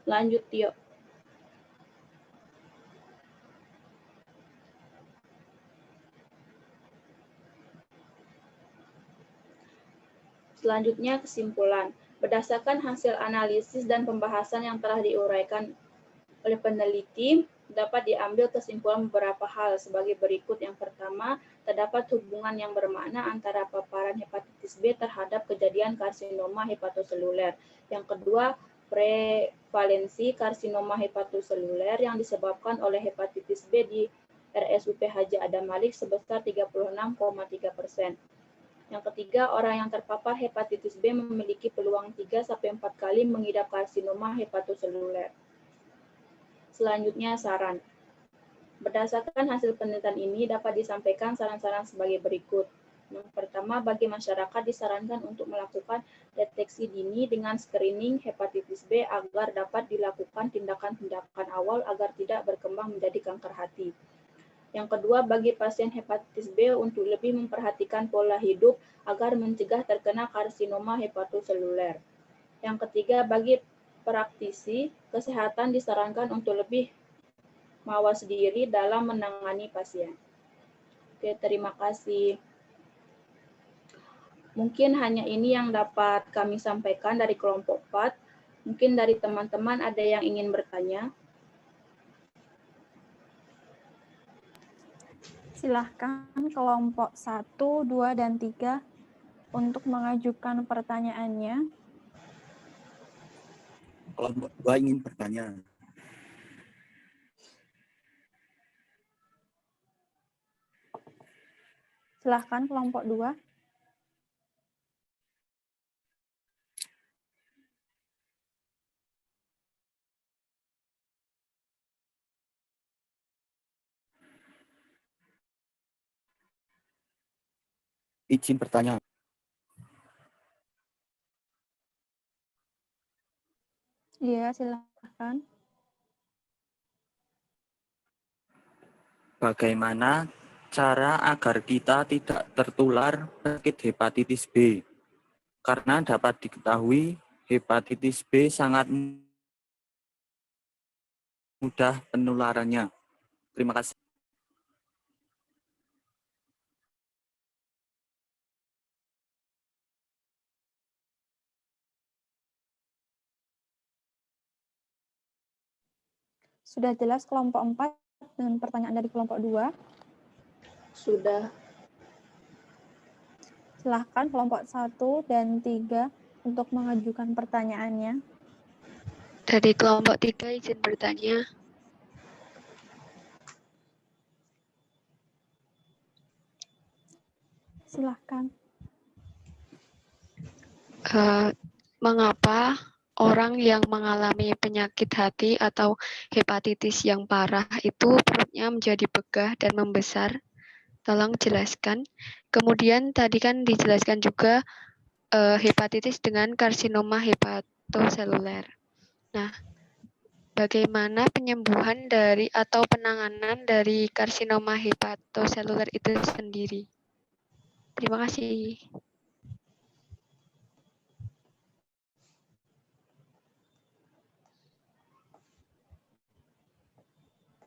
lanjut, Tio. Selanjutnya, kesimpulan. Berdasarkan hasil analisis dan pembahasan yang telah diuraikan oleh peneliti, dapat diambil kesimpulan beberapa hal sebagai berikut. Yang pertama, terdapat hubungan yang bermakna antara paparan hepatitis B terhadap kejadian karsinoma hepatoseluler. Yang kedua, prevalensi karsinoma hepatoseluler yang disebabkan oleh hepatitis B di RSUP Haji Adam Malik sebesar 36,3%. Yang ketiga, orang yang terpapar hepatitis B memiliki peluang 3-4 kali mengidap karsinoma hepatoseluler. Selanjutnya, saran. Berdasarkan hasil penelitian ini dapat disampaikan saran-saran sebagai berikut. Yang pertama, bagi masyarakat disarankan untuk melakukan deteksi dini dengan screening hepatitis B agar dapat dilakukan tindakan-tindakan awal agar tidak berkembang menjadi kanker hati. Yang kedua, bagi pasien hepatitis B untuk lebih memperhatikan pola hidup agar mencegah terkena karsinoma hepatoseluler. Yang ketiga, bagi praktisi kesehatan disarankan untuk lebih mawas diri dalam menangani pasien. Oke, terima kasih. Mungkin hanya ini yang dapat kami sampaikan dari kelompok 4. Mungkin dari teman-teman ada yang ingin bertanya. Silahkan kelompok 1, 2, dan 3 untuk mengajukan pertanyaannya. Kelompok 2 ingin bertanya. Silahkan kelompok 2. Izin bertanya. Iya, silahkan. Bagaimana cara agar kita tidak tertular penyakit hepatitis B? Karena dapat diketahui hepatitis B sangat mudah penularannya. Terima kasih. sudah jelas kelompok 4 dengan pertanyaan dari kelompok 2? Sudah. Silahkan kelompok 1 dan 3 untuk mengajukan pertanyaannya. Dari kelompok 3 izin bertanya. Silahkan. Mengapa orang yang mengalami penyakit hati atau hepatitis yang parah itu perutnya menjadi begah dan membesar? Tolong jelaskan. Kemudian tadi kan dijelaskan juga hepatitis dengan karsinoma hepatoseluler. Nah, bagaimana penyembuhan dari atau penanganan dari karsinoma hepatoseluler itu sendiri? Terima kasih.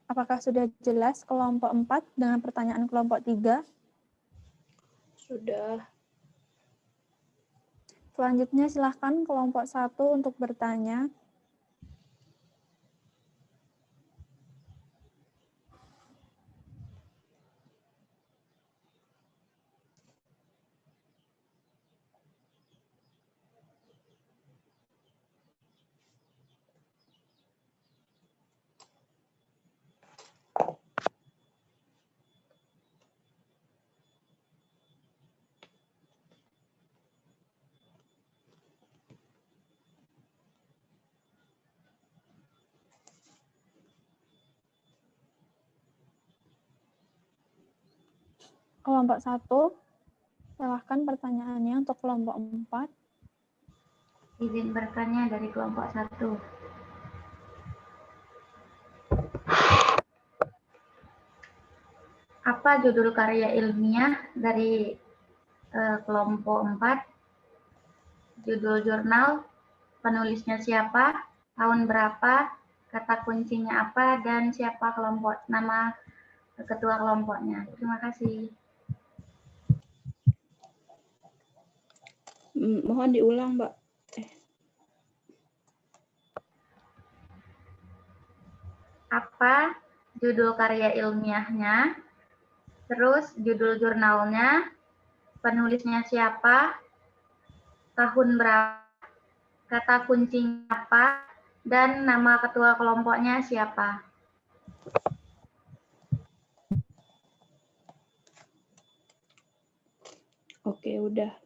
Apakah sudah jelas kelompok 4 dengan pertanyaan kelompok 3? Sudah. Selanjutnya silahkan kelompok 1 untuk bertanya. Kelompok 1, silahkan pertanyaannya untuk kelompok 4. Izin bertanya dari kelompok 1. Apa judul karya ilmiah dari kelompok 4? Judul jurnal, penulisnya siapa, tahun berapa, kata kuncinya apa, dan siapa nama ketua kelompoknya. Terima kasih. Mohon diulang, Mbak. Apa judul karya ilmiahnya, terus judul jurnalnya, penulisnya siapa, tahun berapa, kata kuncinya apa, dan nama ketua kelompoknya siapa. Oke, udah.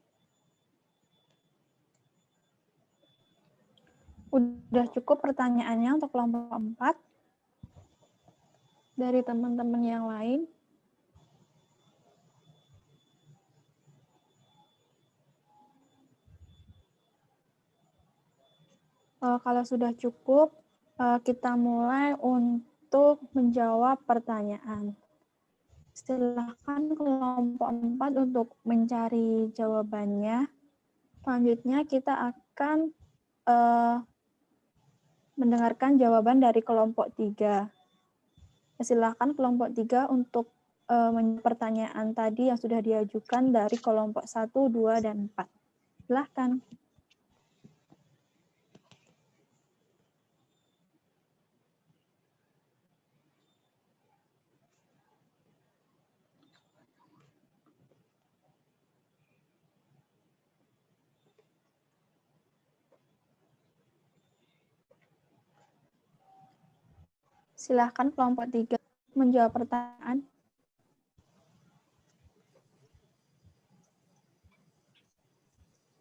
Udah cukup pertanyaannya untuk kelompok 4 dari teman-teman yang lain. Kalau sudah cukup, kita mulai untuk menjawab pertanyaan. Silakan kelompok 4 untuk mencari jawabannya. Selanjutnya kita akan mendengarkan jawaban dari kelompok 3. Silakan kelompok 3 untuk menjawab pertanyaan tadi yang sudah diajukan dari kelompok 1, 2, dan 4. Silakan. Silahkan kelompok 3 menjawab pertanyaan.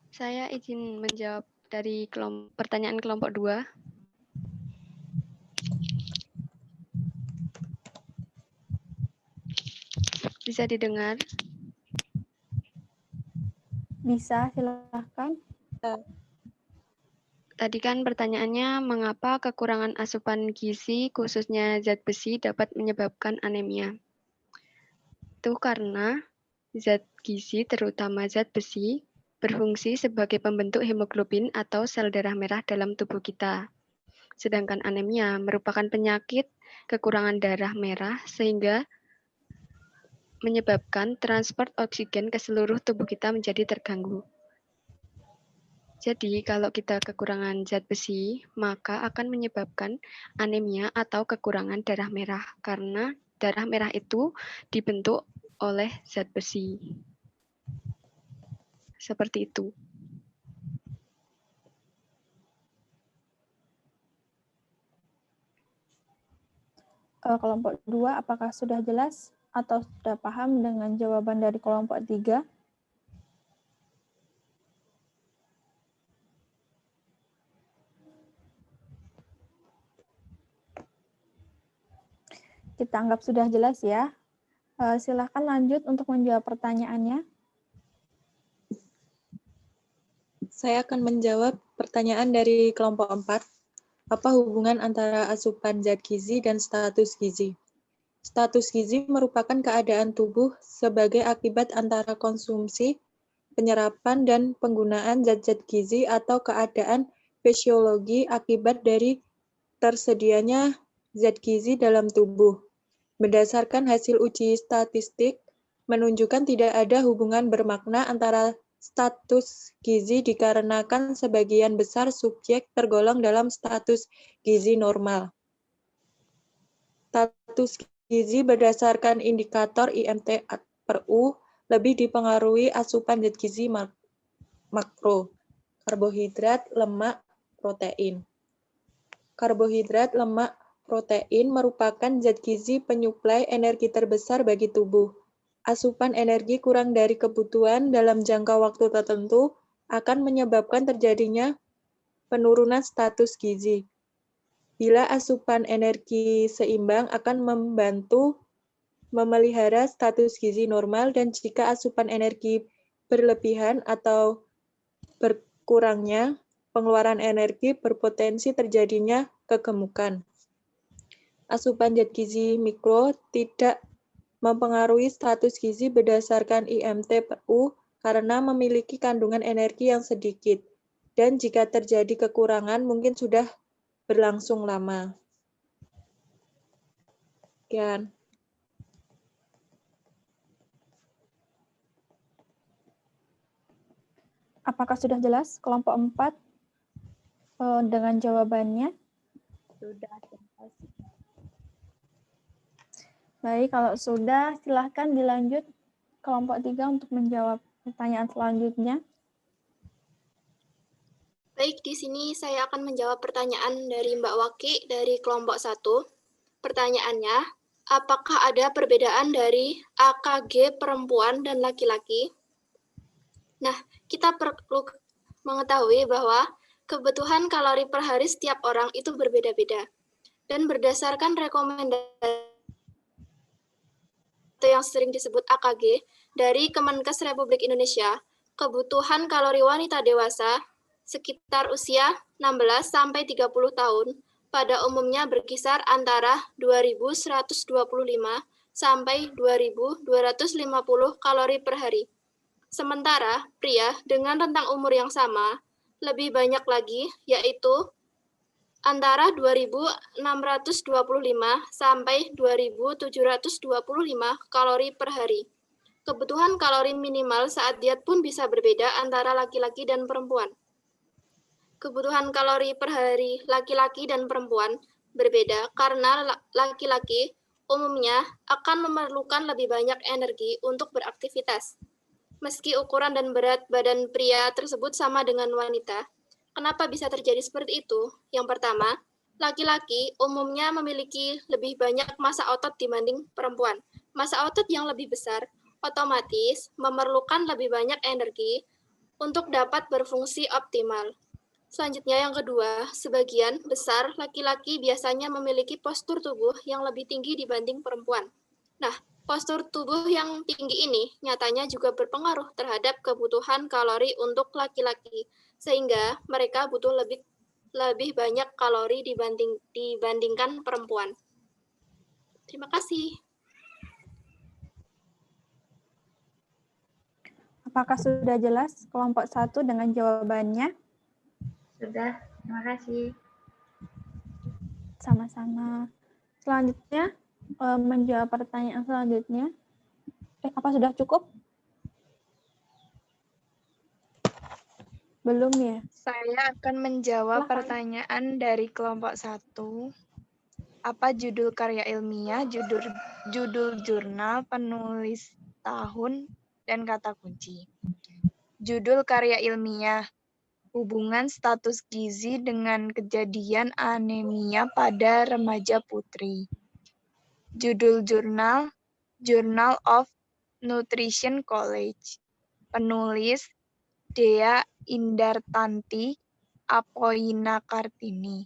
Saya izin menjawab dari pertanyaan kelompok 2. Bisa didengar? Bisa, silahkan. Tadi kan pertanyaannya, mengapa kekurangan asupan gizi, khususnya zat besi, dapat menyebabkan anemia? Itu karena zat gizi, terutama zat besi, berfungsi sebagai pembentuk hemoglobin atau sel darah merah dalam tubuh kita. Sedangkan anemia merupakan penyakit kekurangan darah merah sehingga menyebabkan transport oksigen ke seluruh tubuh kita menjadi terganggu. Jadi, kalau kita kekurangan zat besi, maka akan menyebabkan anemia atau kekurangan darah merah, karena darah merah itu dibentuk oleh zat besi. Seperti itu. Kelompok 2, apakah sudah jelas atau sudah paham dengan jawaban dari kelompok 3? Kita anggap sudah jelas ya. Silakan lanjut untuk menjawab pertanyaannya. Saya akan menjawab pertanyaan dari kelompok 4. Apa hubungan antara asupan zat gizi dan status gizi? Status gizi merupakan keadaan tubuh sebagai akibat antara konsumsi, penyerapan, dan penggunaan zat-zat gizi atau keadaan fisiologi akibat dari tersedianya zat gizi dalam tubuh. Berdasarkan hasil uji statistik, menunjukkan tidak ada hubungan bermakna antara status gizi dikarenakan sebagian besar subjek tergolong dalam status gizi normal. Status gizi berdasarkan indikator IMT/U lebih dipengaruhi asupan zat gizi makro, karbohidrat, lemak, protein. Karbohidrat, lemak, protein merupakan zat gizi penyuplai energi terbesar bagi tubuh. Asupan energi kurang dari kebutuhan dalam jangka waktu tertentu akan menyebabkan terjadinya penurunan status gizi. Bila asupan energi seimbang akan membantu memelihara status gizi normal, dan jika asupan energi berlebihan atau berkurangnya, pengeluaran energi berpotensi terjadinya kegemukan. Asupan zat gizi mikro tidak mempengaruhi status gizi berdasarkan IMT/U karena memiliki kandungan energi yang sedikit, dan jika terjadi kekurangan mungkin sudah berlangsung lama. Sekian. Apakah sudah jelas kelompok 4 dengan jawabannya? Sudah. Baik, kalau sudah, silahkan dilanjut kelompok 3 untuk menjawab pertanyaan selanjutnya. Baik, di sini saya akan menjawab pertanyaan dari Mbak Waki dari kelompok 1. Pertanyaannya, apakah ada perbedaan dari AKG perempuan dan laki-laki? Nah, kita perlu mengetahui bahwa kebutuhan kalori per hari setiap orang itu berbeda-beda. Dan berdasarkan rekomendasi yang sering disebut AKG dari Kemenkes Republik Indonesia, kebutuhan kalori wanita dewasa sekitar usia 16 sampai 30 tahun pada umumnya berkisar antara 2.125 sampai 2.250 kalori per hari. Sementara pria dengan rentang umur yang sama lebih banyak lagi, yaitu antara 2.625 sampai 2.725 kalori per hari. Kebutuhan kalori minimal saat diet pun bisa berbeda antara laki-laki dan perempuan. Kebutuhan kalori per hari laki-laki dan perempuan berbeda karena laki-laki umumnya akan memerlukan lebih banyak energi untuk beraktivitas. Meski ukuran dan berat badan pria tersebut sama dengan wanita, kenapa bisa terjadi seperti itu? Yang pertama, laki-laki umumnya memiliki lebih banyak massa otot dibanding perempuan. Massa otot yang lebih besar otomatis memerlukan lebih banyak energi untuk dapat berfungsi optimal. Selanjutnya yang kedua, sebagian besar laki-laki biasanya memiliki postur tubuh yang lebih tinggi dibanding perempuan. Nah, postur tubuh yang tinggi ini nyatanya juga berpengaruh terhadap kebutuhan kalori untuk laki-laki, sehingga mereka butuh lebih banyak kalori dibandingkan perempuan. Terima kasih. Apakah sudah jelas kelompok 1 dengan jawabannya? Sudah, terima kasih. Sama-sama. Selanjutnya, menjawab pertanyaan selanjutnya. Apa sudah cukup? Belum ya? Saya akan menjawab Silahkan. pertanyaan dari kelompok 1. Apa judul karya ilmiah, judul jurnal, penulis tahun, dan kata kunci? Judul karya ilmiah, hubungan status gizi dengan kejadian anemia pada remaja putri. Judul jurnal, Journal of Nutrition College. Penulis, Dea Indartanti Apoyina Kartini.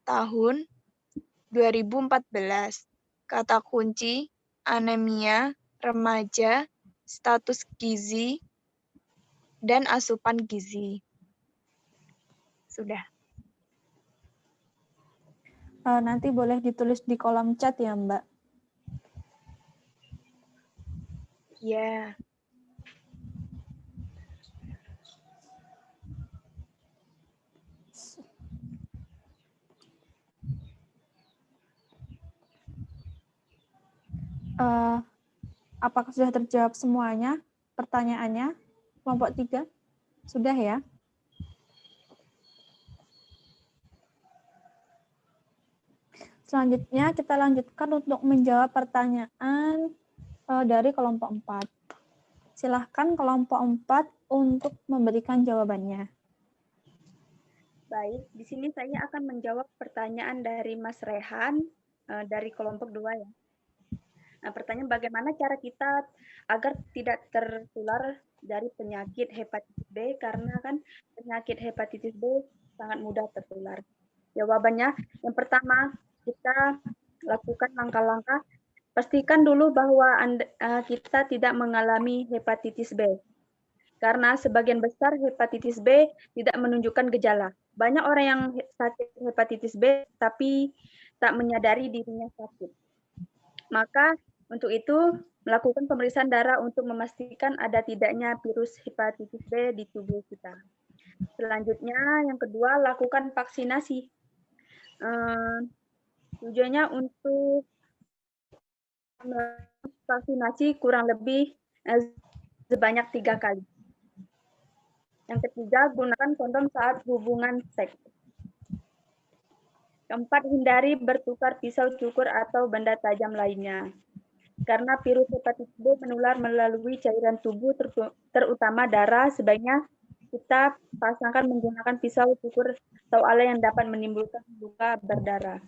Tahun 2014. Kata kunci, anemia, remaja, status gizi, dan asupan gizi. Sudah. Nanti boleh ditulis di kolom chat ya, Mbak. Ya. Apakah sudah terjawab semuanya pertanyaannya? Kelompok 3? Sudah ya? Selanjutnya kita lanjutkan untuk menjawab pertanyaan dari kelompok 4. Silahkan kelompok 4 untuk memberikan jawabannya. Baik, di sini saya akan menjawab pertanyaan dari Mas Rehan dari kelompok 2 ya. Nah, pertanyaan bagaimana cara kita agar tidak tertular dari penyakit hepatitis B, karena kan penyakit hepatitis B sangat mudah tertular. Jawabannya, yang pertama kita lakukan langkah-langkah, pastikan dulu bahwa kita tidak mengalami hepatitis B. Karena sebagian besar hepatitis B tidak menunjukkan gejala. Banyak orang yang sakit hepatitis B tapi tak menyadari dirinya sakit. Maka untuk itu, melakukan pemeriksaan darah untuk memastikan ada tidaknya virus hepatitis B di tubuh kita. Selanjutnya, yang kedua, lakukan vaksinasi. Tujuannya untuk vaksinasi kurang lebih sebanyak 3 kali. Yang ketiga, gunakan kondom saat hubungan seks. Keempat, hindari bertukar pisau cukur atau benda tajam lainnya. Karena virus hepatitis B menular melalui cairan tubuh, terutama darah, sebaiknya kita pasangkan menggunakan pisau cukur atau alat yang dapat menimbulkan luka berdarah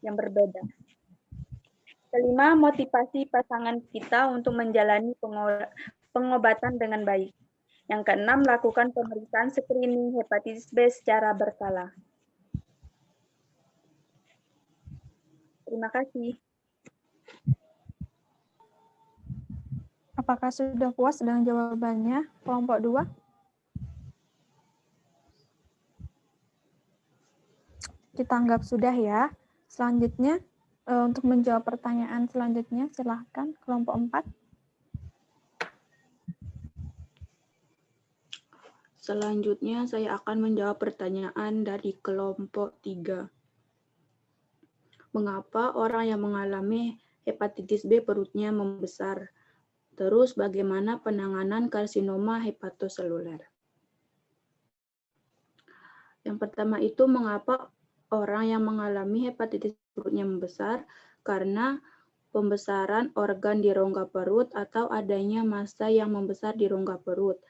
yang berbeda. Kelima, motivasi pasangan kita untuk menjalani pengobatan dengan baik. Yang keenam, lakukan pemeriksaan screening hepatitis B secara berkala. Terima kasih. Apakah sudah puas dengan jawabannya, kelompok 2? Kita anggap sudah ya. Selanjutnya, untuk menjawab pertanyaan selanjutnya, silahkan kelompok 4. Selanjutnya, saya akan menjawab pertanyaan dari kelompok 3. Mengapa orang yang mengalami hepatitis B perutnya membesar? Terus bagaimana penanganan karsinoma hepatoseluler? Yang pertama itu, mengapa orang yang mengalami hepatitis perutnya membesar? Karena pembesaran organ di rongga perut atau adanya massa yang membesar di rongga perut.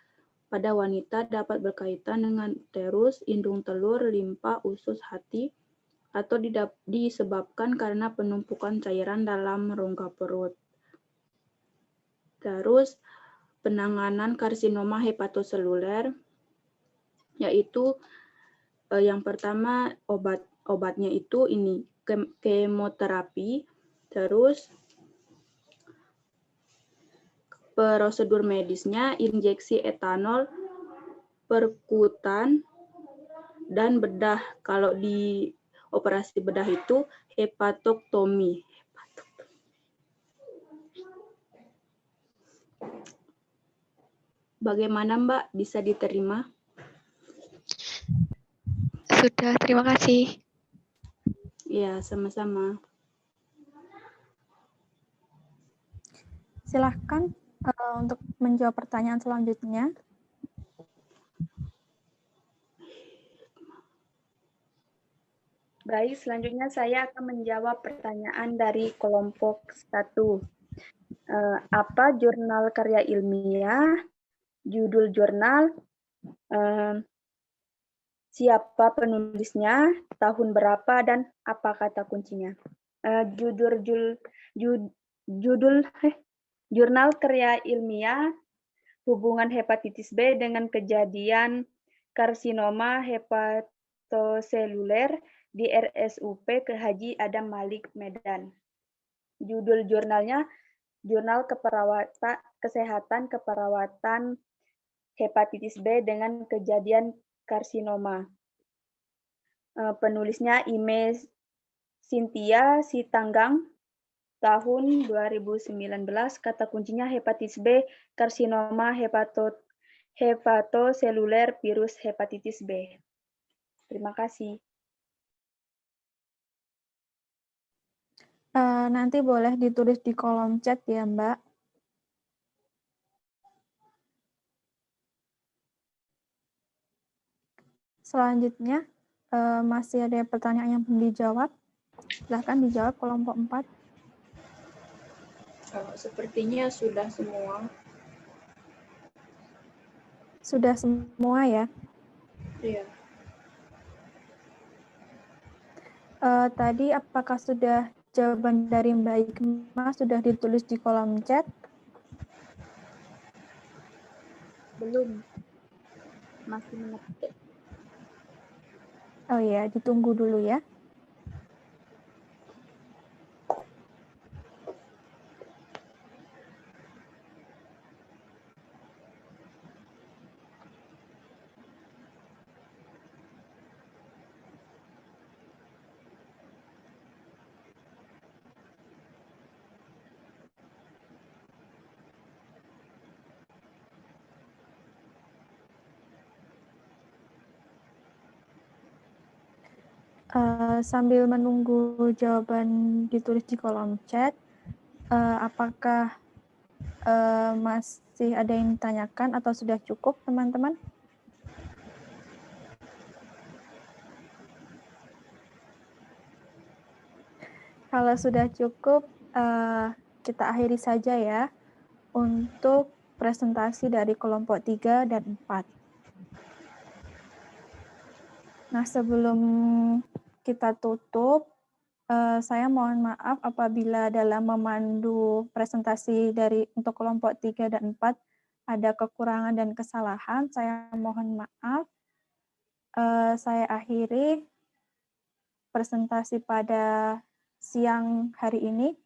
Pada wanita dapat berkaitan dengan uterus, indung telur, limpa, usus, hati, atau disebabkan karena penumpukan cairan dalam rongga perut. Terus penanganan karsinoma hepatoseluler, yaitu yang pertama obatnya itu ini kemoterapi, terus prosedur medisnya injeksi etanol, perkutan, dan bedah. Kalau di operasi bedah itu hepatoktomi. Bagaimana Mbak, bisa diterima? Sudah, terima kasih. Ya, sama-sama. Silahkan untuk menjawab pertanyaan selanjutnya. Baik, selanjutnya saya akan menjawab pertanyaan dari kelompok 1. Apa jurnal karya ilmiah, judul jurnal, siapa penulisnya, tahun berapa, dan apa kata kuncinya. Jurnal karya ilmiah, hubungan hepatitis B dengan kejadian karsinoma hepatoseluler di RSUP ke Haji Adam Malik Medan. Judul jurnalnya Jurnal Kesehatan Keperawatan Hepatitis B dengan Kejadian Karsinoma. Penulisnya Ime Cynthia Sitanggang, tahun 2019. Kata kuncinya hepatitis B, karsinoma hepatoseluler virus hepatitis B. Terima kasih. Nanti boleh ditulis di kolom chat ya, Mbak. Selanjutnya, masih ada pertanyaan yang belum dijawab. Silahkan dijawab kelompok 4. Sepertinya sudah semua. Sudah semua ya? Iya. Tadi apakah sudah jawaban dari Mbak Hikmah sudah ditulis di kolom chat? Belum. Masih mengetik. Oh iya, ditunggu dulu ya. Sambil menunggu jawaban ditulis di kolom chat, apakah masih ada yang ditanyakan atau sudah cukup, teman-teman? Kalau sudah cukup, kita akhiri saja ya untuk presentasi dari kelompok 3 dan 4. Nah, sebelum kita tutup, saya mohon maaf apabila dalam memandu presentasi untuk kelompok 3 dan 4 ada kekurangan dan kesalahan. Saya mohon maaf. Saya akhiri presentasi pada siang hari ini.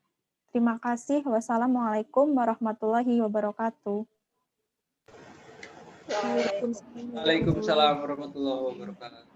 Terima kasih. Wassalamualaikum warahmatullahi wabarakatuh. Waalaikumsalam warahmatullahi wabarakatuh.